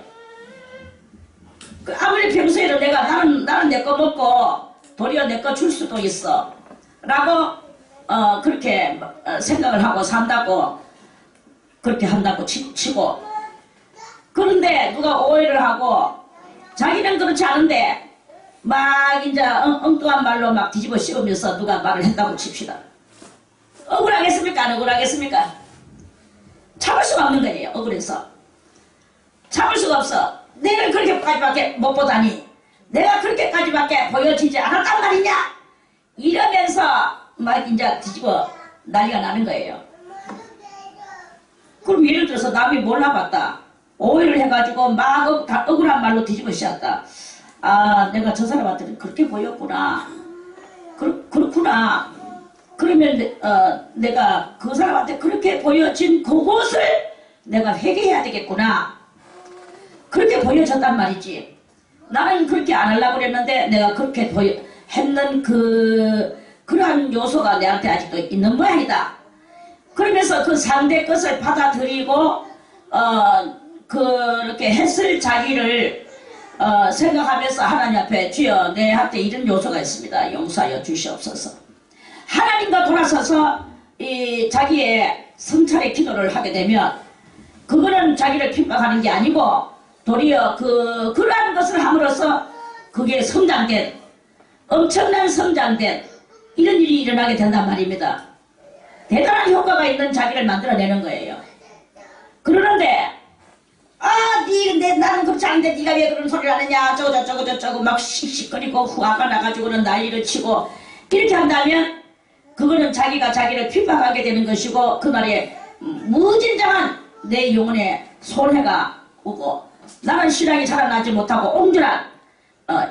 아무리 평소에는 나는 내 거 먹고 도리어 내 거 줄 수도 있어 라고 그렇게 생각을 하고 산다고 그렇게 한다고 치고 그런데 누가 오해를 하고 자기는 그렇지 않은데 막 이제 엉뚱한 말로 막 뒤집어 씌우면서 누가 말을 했다고 칩시다. 억울하겠습니까? 안 억울하겠습니까? 참을 수가 없는 거예요. 억울해서 참을 수가 없어. 내를 그렇게까지밖에 못 보다니 내가 그렇게까지밖에 보여지지 않았단 말이냐 이러면서 막 이제 뒤집어 난리가 나는 거예요. 그럼 예를 들어서 남이 몰라봤다 오해를 해가지고 막 억울한 말로 뒤집어 씌웠다. 내가 저 사람한테는 그렇게 보였구나. 그렇구나. 그러면 내가 그 사람한테 그렇게 보여진 그곳을 내가 회개해야 되겠구나. 그렇게 보여졌단 말이지. 나는 그렇게 안 하려고 그랬는데 내가 그렇게 했는 그러한 요소가 내한테 아직도 있는 모양이다. 그러면서 그 상대 것을 받아들이고 그렇게 했을 자기를 생각하면서 하나님 앞에 주여 내한테 이런 요소가 있습니다. 용서하여 주시옵소서. 하나님과 돌아서서 이 자기의 성찰의 기도를 하게 되면 그거는 자기를 핍박하는 게 아니고 도리어 그러한 것을 함으로써 그게 성장된 엄청난 성장된 이런 일이 일어나게 된단 말입니다. 대단한 효과가 있는 자기를 만들어내는 거예요. 그러는데 나는 그렇지 않은데 네가 왜 그런 소리를 하느냐 저거 막 씩씩거리고 화가 나가지고는 난리를 치고 이렇게 한다면 그거는 자기가 자기를 핍박하게 되는 것이고 그날에 무진장한 내 영혼에 손해가 오고 나는 신앙이 자라나지 못하고 옹졸한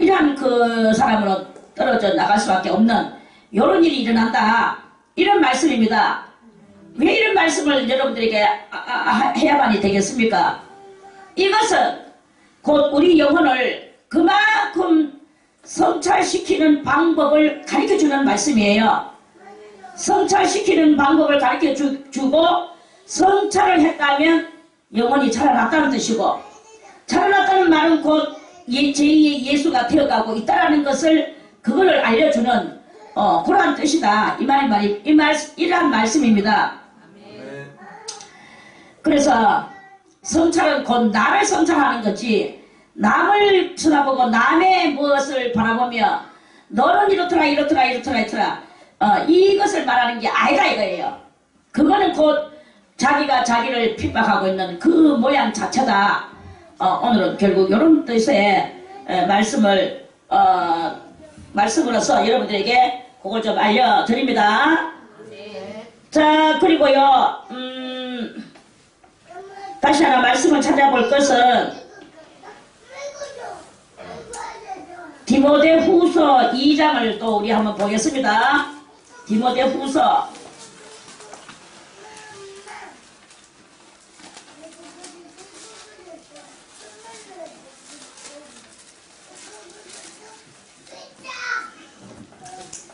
이러한 그 사람으로 떨어져 나갈 수밖에 없는 이런 일이 일어난다. 이런 말씀입니다. 왜 이런 말씀을 여러분들에게 해야만이 되겠습니까? 이것은 곧 우리 영혼을 그만큼 성찰시키는 방법을 가르쳐주는 말씀이에요. 성찰시키는 방법을 가르쳐주고 성찰을 했다면 영혼이 자라났다는 뜻이고 자라났다는 말은 곧 제2의 예수가 되어가고 있다는 것을 그거를 알려주는 그러한 뜻이다. 이러한 말씀입니다. 그래서 성찰은 곧 나를 성찰하는 거지, 남을 쳐다보고 남의 무엇을 바라보며 너는 이렇더라 이렇더라 이렇더라 이렇더라 이것을 말하는 게 아니다 이거예요. 그거는 곧 자기가 자기를 핍박하고 있는 그 모양 자체다. 오늘은 결국 이런 뜻의 말씀으로서 여러분들에게 그걸 좀 알려드립니다. 네. 자, 그리고요, 다시 하나 말씀을 찾아볼 것은 디모데 후서 2장을 또 우리 한번 보겠습니다. 디모데 후서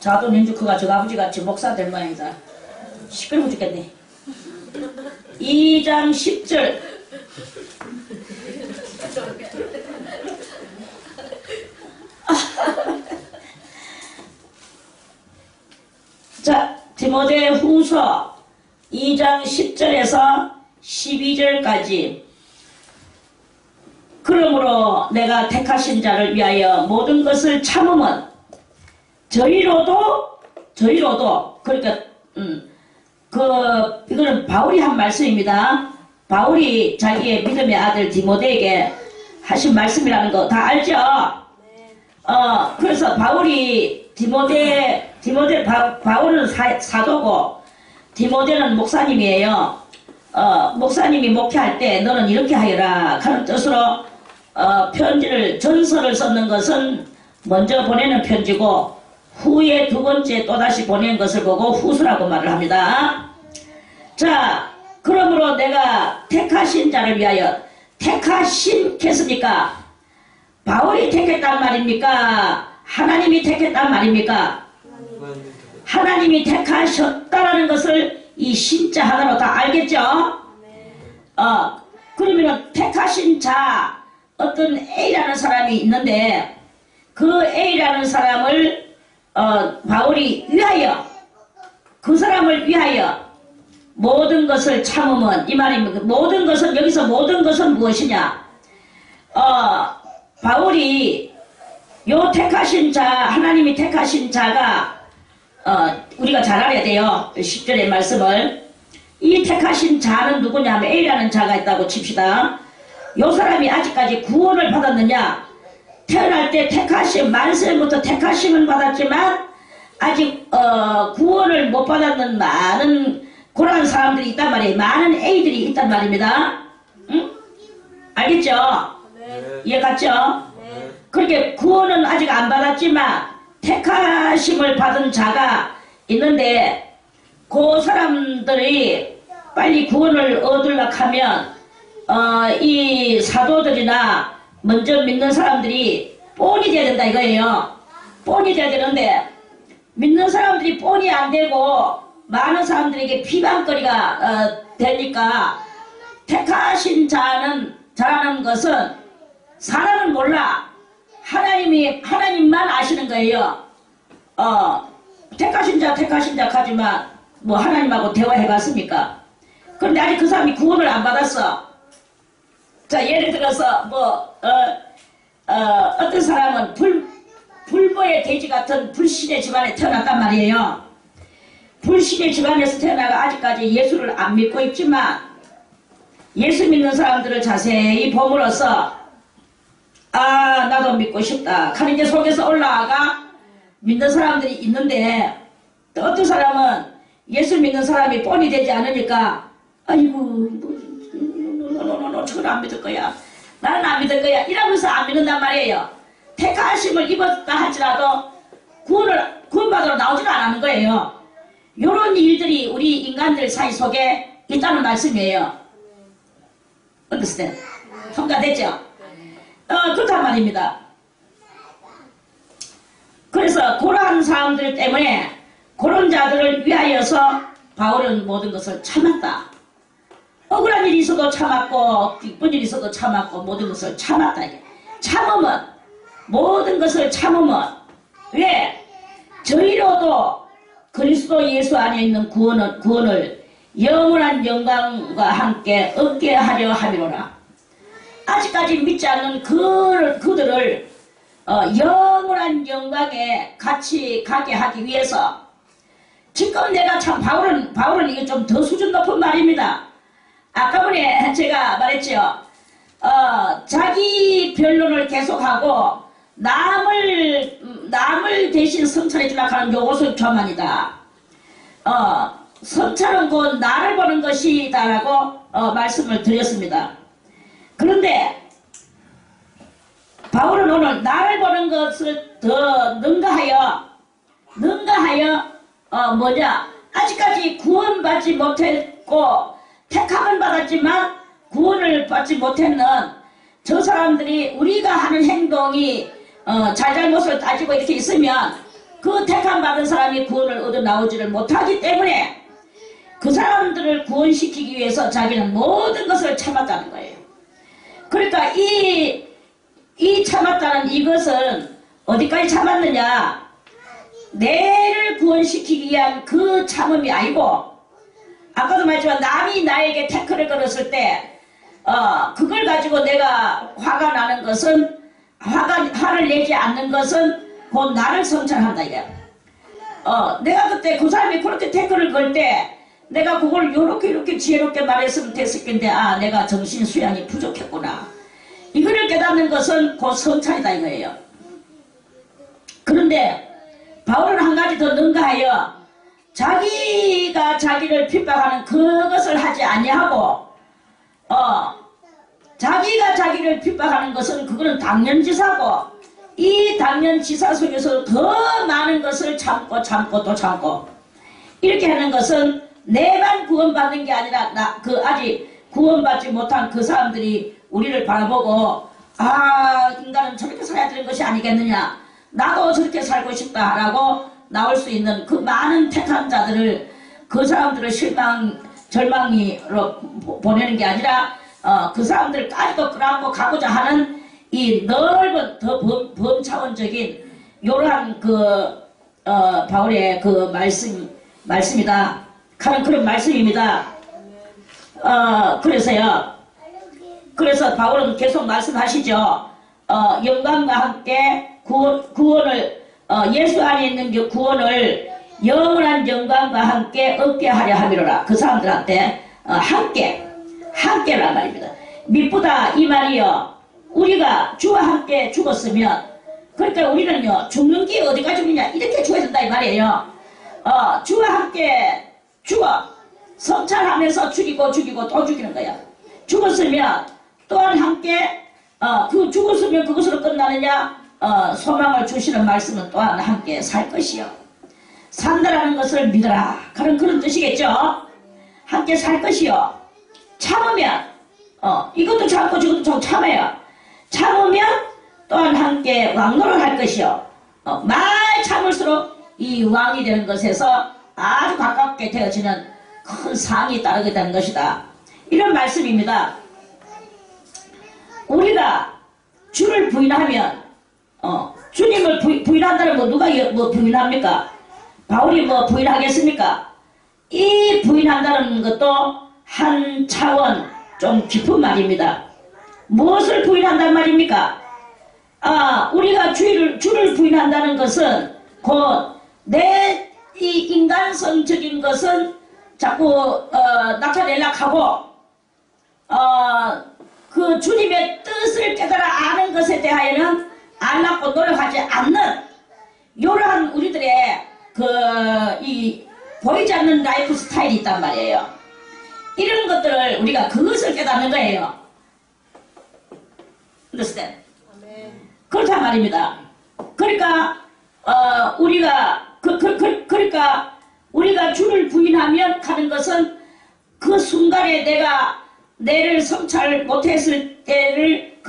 자도 민주크가 저 아버지같이 목사 될 모양이다. 시끄러워 죽겠네. 2장 10절. 자, 디모데 후서 2장 10절에서 12절까지. 그러므로 내가 택하신 자를 위하여 모든 것을 참음은 저희로도 그러니까 이거는 바울이 한 말씀입니다. 바울이 자기의 믿음의 아들 디모데에게 하신 말씀이라는 거 다 알죠? 그래서 바울이 바울은 사도고 디모데는 목사님이에요. 목사님이 목회할 때 너는 이렇게 하여라 하는 뜻으로 전서를 썼는 것은 먼저 보내는 편지고 후에 두 번째 또다시 보낸 것을 보고 후서라고 말을 합니다. 자, 그러므로 내가 택하신 자를 위하여, 택하심겠습니까? 바울이 택했단 말입니까? 하나님이 택했단 말입니까? 하나님이 택하셨다라는 것을 이 신자 하나로 다 알겠죠? 그러면 택하신 자, 어떤 A라는 사람이 있는데 그 A라는 사람을 바울이 위하여, 그 사람을 위하여 모든 것을 참으면, 이 말입니다. 모든 것은, 여기서 모든 것은 무엇이냐? 바울이 요 택하신 자, 하나님이 택하신 자가 우리가 잘 알아야 돼요. 10절의 말씀을. 이 택하신 자는 누구냐 하면 A라는 자가 있다고 칩시다. 요 사람이 아직까지 구원을 받았느냐? 태어날 때 만세부터 택하심은 받았지만 아직 구원을 못 받았는 많은 그러한 사람들이 있단 말이에요. 많은 A들이 있단 말입니다. 응? 알겠죠? 네. 이해 갔죠? 네. 그렇게 구원은 아직 안 받았지만 택하심을 받은 자가 있는데 그 사람들이 빨리 구원을 얻으려고 하면 이 사도들이나 먼저 믿는 사람들이 뻔히 돼야 된다 이거예요. 뻔히 돼야 되는데 믿는 사람들이 뻔히 안 되고 많은 사람들에게 비방거리가 되니까 택하신 자라는 것은 사람은 몰라. 하나님만 아시는 거예요. 택하신 자 하지만 뭐 하나님하고 대화해봤습니까? 그런데 아직 그 사람이 구원을 안 받았어. 자, 예를 들어서 어떤 사람은 불보의 돼지 같은 불신의 집안에 태어났단 말이에요. 불신의 집안에서 태어나가 아직까지 예수를 안 믿고 있지만 예수 믿는 사람들을 자세히 봄으로써 나도 믿고 싶다 하는 게 속에서 올라와가 믿는 사람들이 있는데 또 어떤 사람은 예수 믿는 사람이 뻔히 되지 않으니까 아이고 저건 안 믿을 거야, 나는 안 믿을 거야 이러면서 안 믿는단 말이에요. 택하심을 입었다 할지라도 구원받으러 나오지는 않는 거예요. 이런 일들이 우리 인간들 사이 속에 있다는 말씀이에요. 어떠세요? 통과됐죠? 그렇단 말입니다. 그래서 그러한 사람들 때문에 그런 자들을 위하여서 바울은 모든 것을 참았다. 억울한 일이 있어도 참았고 기쁜 일이 있어도 참았고 모든 것을 참았다. 참으면, 모든 것을 참으면, 왜? 저희로도 그리스도 예수 안에 있는 구원을 영원한 영광과 함께 얻게 하려 함이로라. 아직까지 믿지 않는 그들을 영원한 영광에 같이 가게 하기 위해서 지금 내가 참 바울은 이게 좀 더 수준 높은 말입니다. 아까 전에 제가 말했죠. 자기 변론을 계속하고 남을 대신 성찰해 주려고 하는 요것을 교만이다. 성찰은 곧 나를 보는 것이다 라고 말씀을 드렸습니다. 그런데 바울은 오늘 나를 보는 것을 더 능가하여 아직까지 구원받지 못했고 택함을 받았지만 구원을 받지 못했는 저 사람들이 우리가 하는 행동이 잘잘못을 따지고 이렇게 있으면 그 택함 받은 사람이 구원을 얻어 나오지를 못하기 때문에 그 사람들을 구원시키기 위해서 자기는 모든 것을 참았다는 거예요. 그러니까 이 참았다는 이것은 어디까지 참았느냐, 내를 구원시키기 위한 그 참음이 아니고, 아까도 말했지만 남이 나에게 태클을 걸었을 때 그걸 가지고 내가 화가 나는 것은, 화를 내지 않는 것은 곧 나를 성찰한다 이래. 내가 그때 그 사람이 그렇게 태클을 걸 때 내가 그걸 이렇게 지혜롭게 말했으면 됐을 텐데, 내가 정신 수양이 부족했구나, 이거를 깨닫는 것은 곧 성찰이다 이거예요. 그런데 바울은 한 가지 더 능가하여 자기가 자기를 핍박하는 그것을 하지 아니하고, 자기가 자기를 핍박하는 것은 그거는 당연지사고, 이 당연지사 속에서 더 많은 것을 참고 또 참고 이렇게 하는 것은 내만 구원받는 게 아니라 아직 구원받지 못한 그 사람들이 우리를 바라보고, 인간은 저렇게 살아야 되는 것이 아니겠느냐, 나도 저렇게 살고 싶다라고 나올 수 있는 그 많은 택한 자들을, 그 사람들을 절망으로 보내는 게 아니라 그 사람들까지도 끌어안고 가고자 하는 이 넓은 더 범차원적인 이러한 바울의 그 말씀이다 하는 그런 말씀입니다. 그래서 바울은 계속 말씀하시죠. 영광과 함께 구원을 예수 안에 있는 구원을 영원한 영광과 함께 얻게 하려 함이로라. 그 사람들한테 함께란 말입니다. 밑보다 이 말이요, 우리가 주와 함께 죽었으면, 그러니까 우리는요 죽는 게 어디까지 죽느냐, 이렇게 죽어야 된다 이 말이에요. 주와 함께 죽어 성찰하면서 죽이고 또 죽이는 거야. 죽었으면 또한 함께 그 죽었으면 그것으로 끝나느냐, 소망을 주시는 말씀은 또한 함께 살 것이요, 산다라는 것을 믿어라, 그런 뜻이겠죠. 함께 살 것이요, 참으면 이것도 참고 저것도 참아요. 참으면 또한 함께 왕노를 할 것이요, 말 참을수록 이 왕이 되는 것에서 아주 가깝게 되어지는 큰 상이 따르게 되는 것이다, 이런 말씀입니다. 우리가 주를 부인하면, 주님을 부인한다는 누가 부인합니까? 바울이 부인하겠습니까? 이 부인한다는 것도 한 차원 좀 깊은 말입니다. 무엇을 부인한단 말입니까? 우리가 주를 부인한다는 것은 곧 내 이 인간성적인 것은 자꾸 나타내려고 하고, 그 주님의 뜻을 깨달아 아는 것에 대하여는 알라고 노력하지 않는 이러한 우리들의 이 보이지 않는 라이프 스타일이 있단 말이에요. 이런 것들을 우리가 그것을 깨닫는 거예요. understand? 그렇단 말입니다. 그러니까 그러니까 우리가 주를 부인하면 하는 것은 그 순간에 내가 내를 성찰 못했을 때를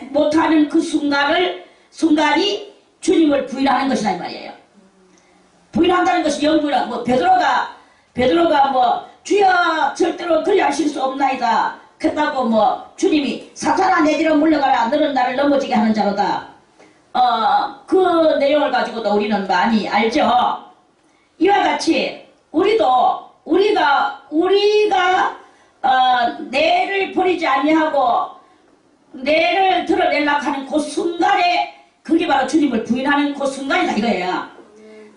못하는 그 순간이 주님을 부인하는 것이다 이 말이에요. 부인한다는 것이 영부인하, 베드로가 주여 절대로 그리 하실 수 없나이다 했다고 주님이 사탄아 내 뒤로 물러가라, 너는 나를 넘어지게 하는 자로다. 그 내용을 가지고도 우리는 많이 알죠. 이와 같이 우리도 우리가 내를 버리지 아니하고 내를 드러내려고 하는 그 순간에 그게 바로 주님을 부인하는 그 순간이다 이거예요.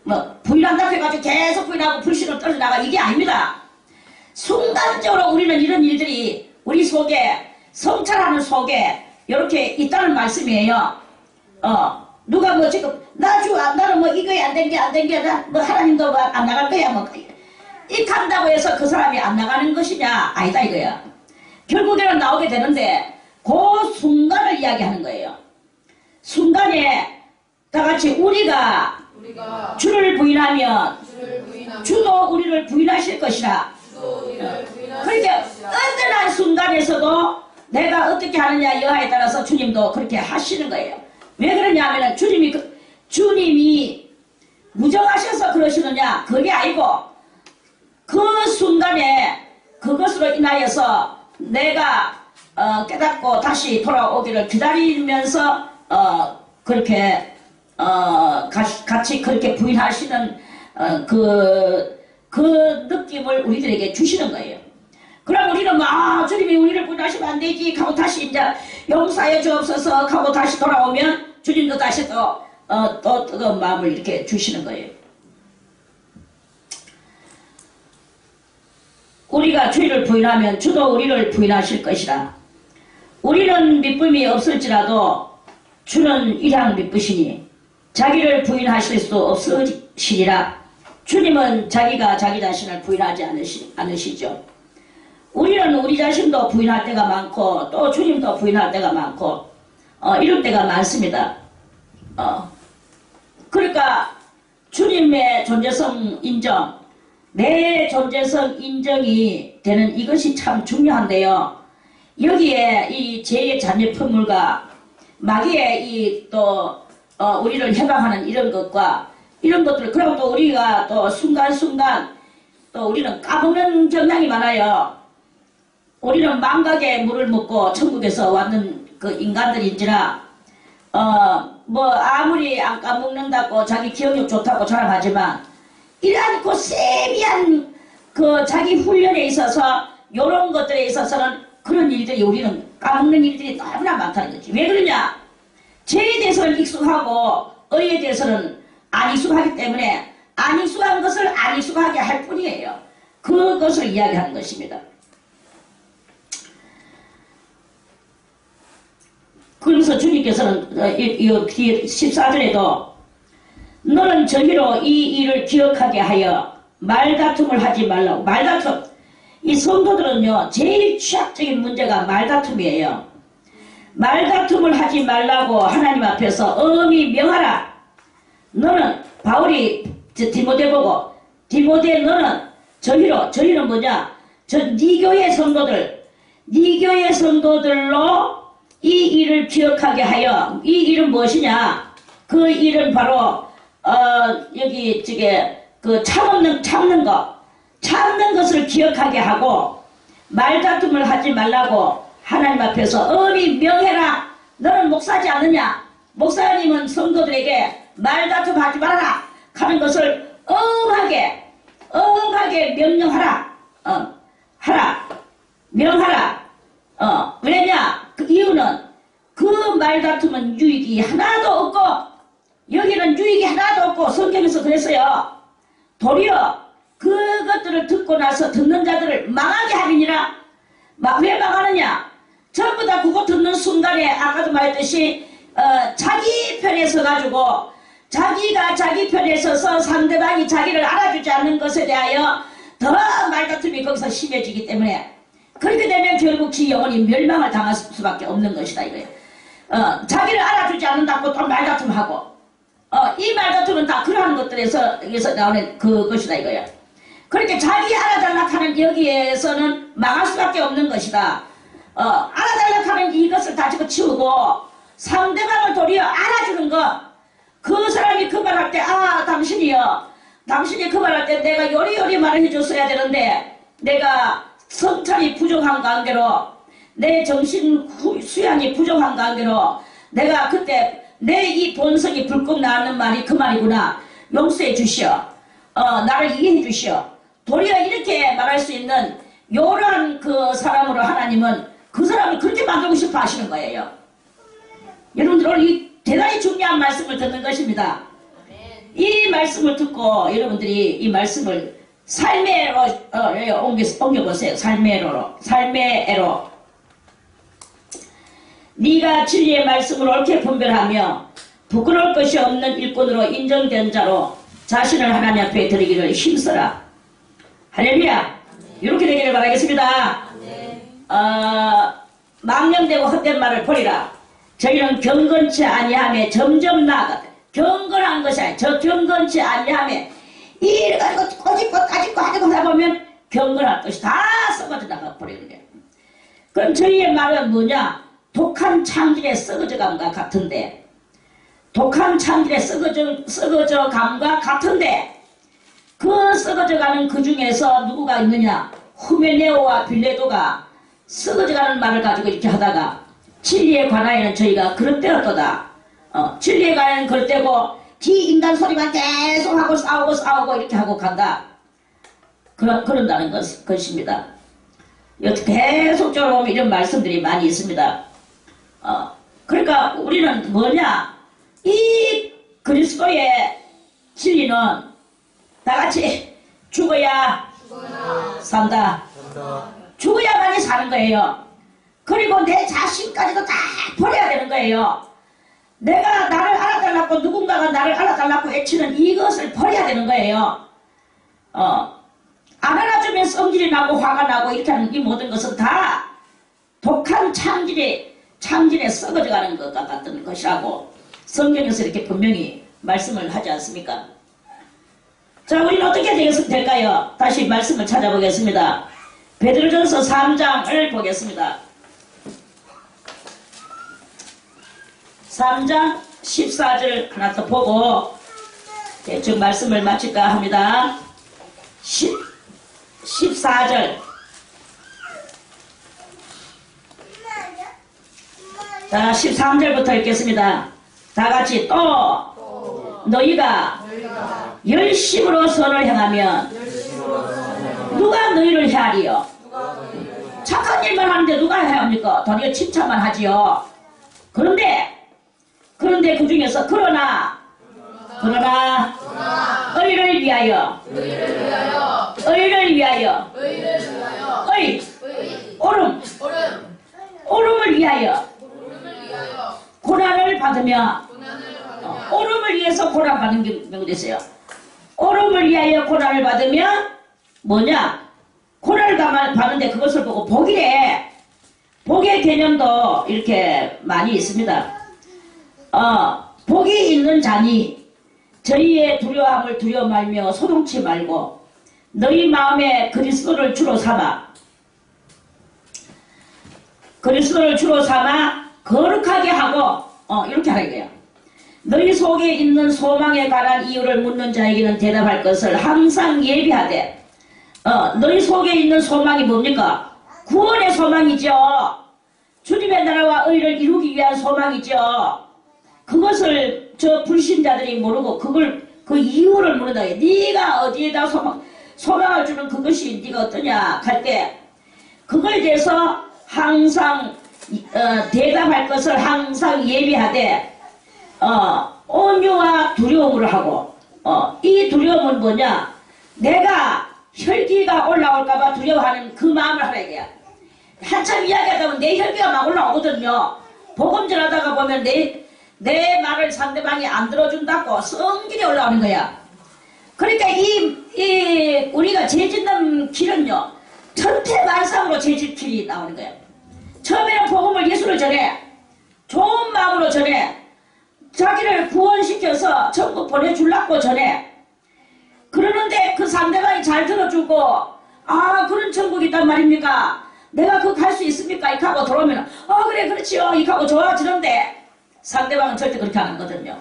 뭐 부인한다고 해가지고 계속 부인하고 불신을 떨어져나가 이게 아닙니다. 순간적으로 우리는 이런 일들이 우리 속에 성찰하는 속에 이렇게 있다는 말씀이에요. 누가 뭐 지금 나는 뭐 이거에 안 된 게 뭐 하나님도 안 나갈 거야 뭐 이 간다고 해서 그 사람이 안 나가는 것이냐 아니다 이거야. 결국에는 나오게 되는데 그 순간을 이야기하는 거예요. 순간에 다 같이 우리가 주를 부인하면 주도 우리를 부인하실 것이라. 그러니까 어떤 한 순간에서도 내가 어떻게 하느냐 여하에 따라서 주님도 그렇게 하시는 거예요. 왜 그러냐 하면 주님이 무정하셔서 그러시느냐 그게 아니고 그 순간에 그것으로 인하여서 내가 깨닫고 다시 돌아오기를 기다리면서 그렇게 같이 그렇게 부인하시는 그 느낌을 우리들에게 주시는 거예요. 그럼 우리는 막 주님이 우리를 부인하시면 안 되지 하고 다시 이제 용서해 주옵소서 하고 다시 돌아오면 주님도 다시 또 뜨거운 마음을 이렇게 주시는 거예요. 우리가 주를 부인하면 주도 우리를 부인하실 것이라. 우리는 믿음이 없을지라도 주는 일향 믿으시니 자기를 부인하실 수 없으시리라. 주님은 자기가 자기 자신을 부인하지 않으시죠. 우리는 우리 자신도 부인할 때가 많고 또 주님도 부인할 때가 많고 이럴 때가 많습니다. 그러니까 주님의 존재성 인정, 내 존재성 인정이 되는 이것이 참 중요한데요. 여기에 이 죄의 잔여품물과 마귀의 이 또 우리를 해방하는 이런 것과 이런 것들, 그리고 또 우리가 또 순간순간 또 우리는 까먹는 경향이 많아요. 우리는 망각의 물을 먹고 천국에서 왔는 그 인간들인지라 뭐 아무리 안 까먹는다고 자기 기억력 좋다고 자랑하지만 이러한 그 세미한 그 자기 훈련에 있어서 요런 것들에 있어서는 그런 일들이 우리는 까먹는 일들이 너무나 많다는 거지. 왜 그러냐? 죄에 대해서는 익숙하고 의에 대해서는 안 익숙하기 때문에 안 익숙한 것을 안 익숙하게 할 뿐이에요. 그것을 이야기하는 것입니다. 그래서 주님께서는 이 14절에도 너는 저희로 이 일을 기억하게 하여 말다툼을 하지 말라고. 말다툼. 이 성도들은요 제일 취약적인 문제가 말다툼이에요. 말다툼을 하지 말라고 하나님 앞에서 엄히 명하라. 너는 바울이 디모데 보고 디모데 너는 저희는 뭐냐? 네 교회 성도들로 이 일을 기억하게 하여. 이 일은 무엇이냐? 그 일은 바로 여기 그 참는 것을 기억하게 하고 말다툼을 하지 말라고 하나님 앞에서 엄히 명해라. 너는 목사지 않느냐? 목사님은 성도들에게 말다툼 하지 말아라 하는 것을 엄하게 명령하라. 명하라. 왜냐? 그 이유는 그 말다툼은 유익이 하나도 없고 여기는 유익이 하나도 없고 성경에서 그랬어요. 도리어 그것들을 듣고 나서 듣는 자들을 망하게 하리니라. 왜 망하느냐? 전부 다 그거 듣는 순간에 아까도 말했듯이 자기 편에 서가지고 자기가 자기 편에 서서 상대방이 자기를 알아주지 않는 것에 대하여 더 말다툼이 거기서 심해지기 때문에 그렇게 되면 결국 지 영혼이 멸망을 당할 수밖에 없는 것이다 이거예요. 자기를 알아주지 않는다고 또 말다툼하고 이 말다툼은 다 그러한 것들에서 나오는 그것이다 이거예요. 그렇게 자기 알아달라 하는 여기에서는 망할 수밖에 없는 것이다. 알아달라 하는 이것을 다 집어치우고 상대방을 도리어 알아주는 것. 그 사람이 그 말할 때 당신이 그 말할 때 내가 요리요리 말을 해줬어야 되는데 내가 성찰이 부족한 관계로 내 정신 수양이 부족한 관계로 내가 그때 내 이 본성이 불끈 나는 말이 그 말이구나. 용서해 주시오. 나를 이해해 주시오. 도리어 이렇게 말할 수 있는 요런 그 사람으로 하나님은 그 사람을 그렇게 만들고 싶어 하시는 거예요. 여러분들 오늘 이 대단히 중요한 말씀을 듣는 것입니다. 이 말씀을 듣고 여러분들이 이 말씀을 삶의 애로 옮겨보세요. 삶의 애로. 네가 진리의 말씀을 옳게 분별하며 부끄러울 것이 없는 일꾼으로 인정된 자로 자신을 하나님 앞에 드리기를 힘써라. 할렐루야. 이렇게 되기를 바라겠습니다. 망령되고 헛된 말을 버리라. 저희는 경건치 아니하며 점점 나아가다. 경건한 것이 아니라 저 경건치 아니하며 이래가지고 꼬집고 따집고 하다 보면 경건한 것이 다 썩어져 나가 버리는 거예요. 그럼 저희의 말은 뭐냐? 독한 창질의 썩어져 감과 같은데, 독한 창질의 썩어져 감과 같은데, 그 썩어져 가는 그 중에서 누구가 있느냐? 후메네오와 빌레도가 썩어져 가는 말을 가지고 이렇게 하다가 진리에 관하여는 저희가 그릇되었도다. 진리에 관하여는 그릇되고 지 인간 소리만 계속 하고 싸우고 이렇게 하고 간다. 그런다는 것입니다. 계속적으로 보면 이런 말씀들이 많이 있습니다. 그러니까 우리는 뭐냐? 이 그리스도의 진리는 다같이 죽어야 산다. 죽어야만이 사는 거예요. 그리고 내 자신까지도 다 버려야 되는 거예요. 내가 나를 알아달라고 누군가가 나를 알아달라고 외치는 이것을 버려야 되는 거예요. 안 알아주면 성질이 나고 화가 나고 이렇게 하는 이 모든 것은 다 독한 창질에 썩어져가는 것과 같은 것이라고 성경에서 이렇게 분명히 말씀을 하지 않습니까? 자, 우리는 어떻게 될까요? 다시 말씀을 찾아보겠습니다. 베드로전서 3장을 보겠습니다. 3장 14절 하나 더 보고 대충 말씀을 마칠까 합니다. 14절. 자, 13절부터 읽겠습니다. 다같이 또 너희가 열심으로 선을 행하면 누가 너희를 헤아리요? 착한 일만 하는데 누가 헤아립니까? 도리어 칭찬만 하지요. 그런데 그 중에서 그러나 의를 위하여 오름을 위하여 고난을 받으며 오름을 위해서 고난 받는 경우도 있어요. 오름을 위하여 고난을 받으며 뭐냐? 고난을 받는데 그것을 보고 복이래. 복의 개념도 이렇게 많이 있습니다. 복이 있는 자니 저희의 두려움을 두려워 말며 소동치 말고 너희 마음에 그리스도를 주로 삼아 거룩하게 하고 이렇게 하라 이거예요. 너희 속에 있는 소망에 관한 이유를 묻는 자에게는 대답할 것을 항상 예비하되 너희 속에 있는 소망이 뭡니까? 구원의 소망이죠. 주님의 나라와 의를 이루기 위한 소망이죠. 그것을 저 불신자들이 모르고 그 이유를 모른다. 네가 어디에다 소망을 주는 그것이 네가 어떠냐 할 때 그걸 대해서 항상 대답할 것을 항상 예비하되 온유와 두려움으로 하고 이 두려움은 뭐냐? 내가 혈기가 올라올까봐 두려워하는 그 마음을 하라 이거야. 한참 이야기하다 보면 내 혈기가 막 올라오거든요. 복음 전하다가 보면 내 말을 상대방이 안 들어준다고 성질이 올라오는 거야. 그러니까 우리가 죄짓는 길은요, 천태만상으로 죄짓 길이 나오는 거야. 처음에는 복음을 예수를 전해, 좋은 마음으로 전해, 자기를 구원시켜서 천국 보내주려고 전해. 그러는데 그 상대방이 잘 들어주고, 그런 천국이 있단 말입니까? 내가 그거 갈 수 있습니까? 이렇게 하고 들어오면 그래 그렇지요 이렇게 하고 좋아지는데 상대방은 절대 그렇게 안 하거든요.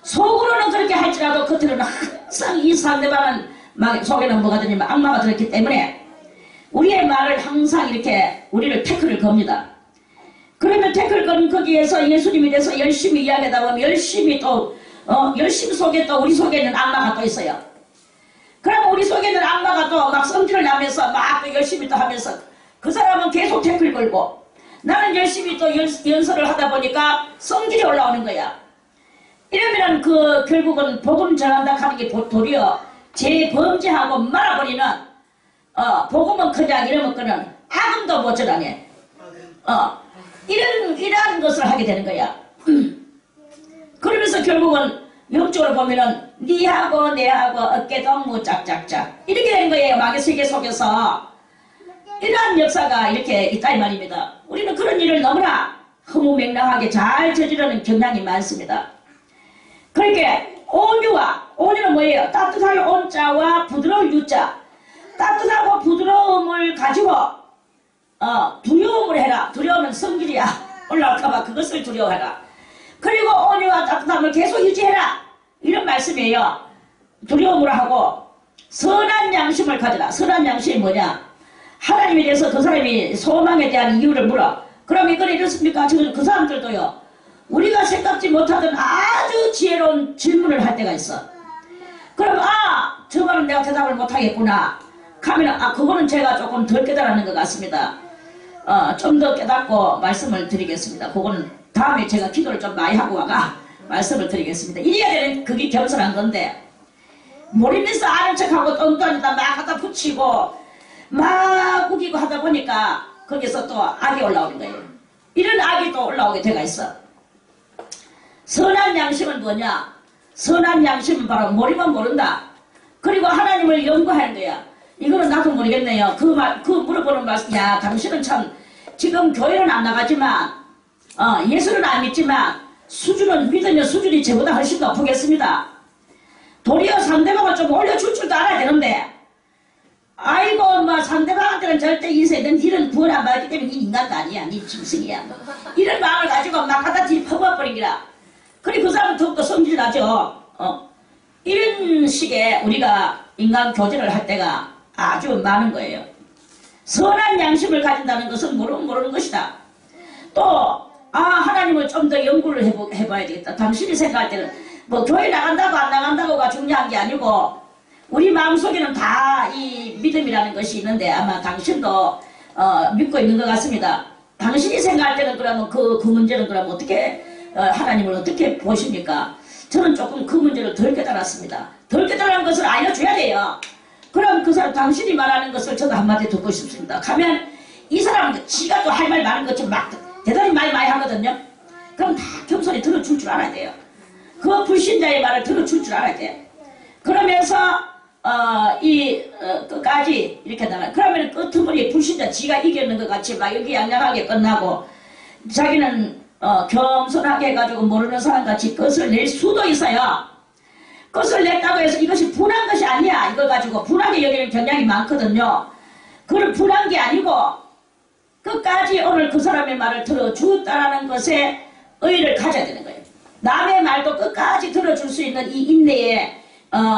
속으로는 그렇게 할지라도 겉으로는 항상 이 상대방은 속에는 뭐가 되냐면 악마가 들었기 때문에 우리의 말을 항상 이렇게 우리를 태클을 겁니다. 그러면 태클 거는 거기에서 예수님에 대해서 열심히 이야기하다 보면 열심히 속에 또 우리 속에 있는 악마가 또 있어요. 그럼 우리 속에 있는 악마가 또 막 성질을 나면서 막 또 열심히 또 하면서 그 사람은 계속 태클 걸고 나는 열심히 또 연설을 하다 보니까 성질이 올라오는 거야. 이러면은 결국은 복음 전한다 하는 게 도리어 재범죄하고 말아버리는 복음은 그냥 이러면 그는 악음도 못 전하네. 이런 것을 하게 되는 거야. 그러면서 결국은 영적으로 보면은 니하고 내하고 어깨동무 짝짝짝 이렇게 되는 거예요. 마귀 세계 속에서. 이러한 역사가 이렇게 있다 이 말입니다. 우리는 그런 일을 너무나 허무맹랑하게 잘 저지르는 경향이 많습니다. 그렇게 온유는 뭐예요? 따뜻할 온자와 부드러울 유자. 따뜻하고 부드러움을 가지고 두려움을 해라. 두려움은 성질이야. 올라올까봐 그것을 두려워해라. 그리고 온유와 따뜻함을 계속 유지해라. 이런 말씀이에요. 두려움으로 하고 선한 양심을 가져라. 선한 양심이 뭐냐? 하나님에 대해서 그 사람이 소망에 대한 이유를 물어. 그럼 이건 이렇습니까? 그 사람들도요. 우리가 생각지 못하던 아주 지혜로운 질문을 할 때가 있어. 그럼 저 말은 내가 대답을 못하겠구나. 하면 그거는 제가 조금 덜 깨달았는 것 같습니다. 좀 더 깨닫고 말씀을 드리겠습니다. 그거는 다음에 제가 기도를 좀 많이 하고 와가 말씀을 드리겠습니다. 이래야 되는 그게 겸손한 건데 모르면서 아는 척하고 똥똥이다 막 갖다 붙이고 막 우기고 하다 보니까 거기서 또 악이 올라오는 거예요. 이런 악이 또 올라오게 돼가 있어. 선한 양심은 뭐냐? 선한 양심은 바로 모르면 모른다. 그리고 하나님을 연구하는 거야. 이거는 나도 모르겠네요. 그 물어보는 말씀, 야, 당신은 참, 지금 교회는 안 나가지만, 예수는 안 믿지만, 믿음의 수준이 저보다 훨씬 높겠습니다. 도리어 상대방을 좀 올려줄 줄도 알아야 되는데, 아이고, 상대방한테는 절대 인생은 니는 구원 안 받았기 때문에 니 인간도 아니야. 니 짐승이야. 이런 마음을 가지고 막 갖다 뒤 퍼부어버리기라. 그리고 그 사람은 더욱더 성질이 나죠. 이런 식의 우리가 인간 교제를 할 때가 아주 많은 거예요. 선한 양심을 가진다는 것은 모르는 것이다. 또 하나님을 좀 더 연구를 해봐야 되겠다. 당신이 생각할 때는 교회 나간다고 안 나간다고가 중요한 게 아니고 우리 마음속에는 다 이 믿음이라는 것이 있는데 아마 당신도 믿고 있는 것 같습니다. 당신이 생각할 때는 그러면 그 문제는 그러면 어떻게 하나님을 어떻게 보십니까? 저는 조금 그 문제를 덜 깨달았습니다. 덜 깨달은 것을 알려줘야 돼요. 그럼 그 사람 당신이 말하는 것을 저도 한마디 듣고 싶습니다. 가면 이 사람은 지가 또 할 말 많은 것처럼 막 대단히 많이 하거든요. 그럼 다 겸손히 들어줄 줄 알아야 돼요. 그 불신자의 말을 들어줄 줄 알아야 돼요. 그러면서 끝까지 이렇게 나가. 그러면 끄트머리 불신자 지가 이겼는 것 같이 막 여기 양양하게 끝나고 자기는 겸손하게 해가지고 모르는 사람같이 끝을 낼 수도 있어요. 끝을 냈다고 해서 이것이 분한 것이 아니야. 이걸 가지고 분하게 여기는 경향이 많거든요. 그걸 분한 게 아니고 끝까지 오늘 그 사람의 말을 들어주었다라는 것에 의의를 가져야 되는 거예요. 남의 말도 끝까지 들어줄 수 있는 이 인내에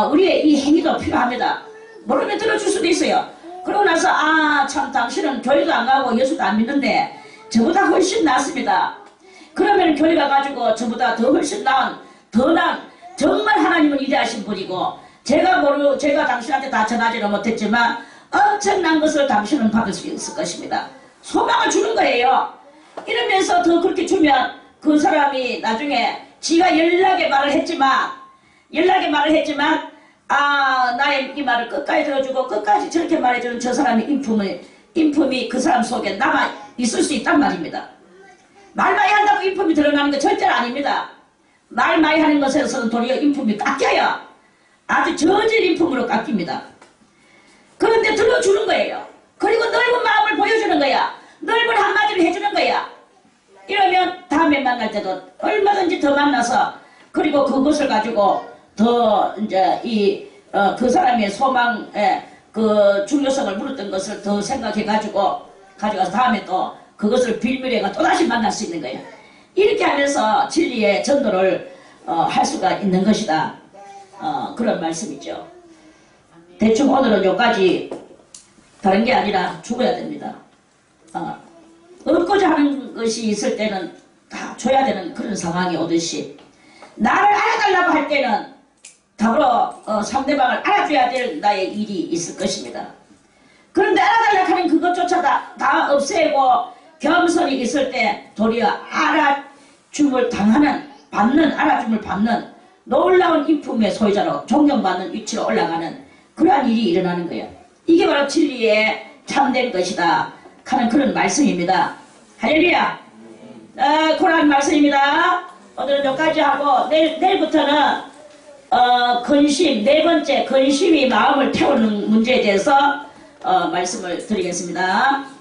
우리의 이 행위도 필요합니다. 모르면 들어줄 수도 있어요. 그러고 나서 참 당신은 교회도 안 가고 예수도 안 믿는데 저보다 훨씬 낫습니다. 그러면 교회 가가지고 저보다 더 훨씬 나은 정말 하나님은 위대하신 분이고 제가 당신한테 다 전하지는 못했지만 엄청난 것을 당신은 받을 수 있을 것입니다. 소망을 주는 거예요. 이러면서 더 그렇게 주면 그 사람이 나중에 지가 연락에 말을 했지만 나의 이 말을 끝까지 들어주고 끝까지 저렇게 말해주는 저 사람의 인품이 그 사람 속에 남아 있을 수 있단 말입니다. 말 많이 한다고 인품이 드러나는 거 절대로 아닙니다. 말 많이 하는 것에서는 도리어 인품이 깎여요. 아주 저질 인품으로 깎입니다. 그런데 들어주는 거예요. 그리고 넓은 마음을 보여주는 거야. 넓은 한마디를 해주는 거야. 이러면 다음에 만날 때도 얼마든지 더 만나서 그리고 그것을 가지고 더 이제 그 사람의 소망에 그 중요성을 물었던 것을 더 생각해가지고 가져가서 다음에 또 그것을 빌미래가 또다시 만날 수 있는 거예요. 이렇게 하면서 진리의 전도를 할 수가 있는 것이다. 그런 말씀이죠. 대충 오늘은 여기까지 다른 게 아니라 죽어야 됩니다. 얻고자 하는 것이 있을 때는 다 줘야 되는 그런 상황이 오듯이 나를 알아달라고 할 때는 답으로 상대방을 알아줘야 될 나의 일이 있을 것입니다. 그런데 알아달라 하는 그것조차 다 없애고 겸손이 있을 때 도리어 알아줌을 받는 놀라운 인품의 소유자로 존경받는 위치로 올라가는 그러한 일이 일어나는 거예요. 이게 바로 진리의 참된 것이다 하는 그런 말씀입니다. 할렐루야. 그러한 말씀입니다. 오늘은 여기까지 하고 내일부터는 근심, 네 번째 근심이 마음을 태우는 문제에 대해서 말씀을 드리겠습니다.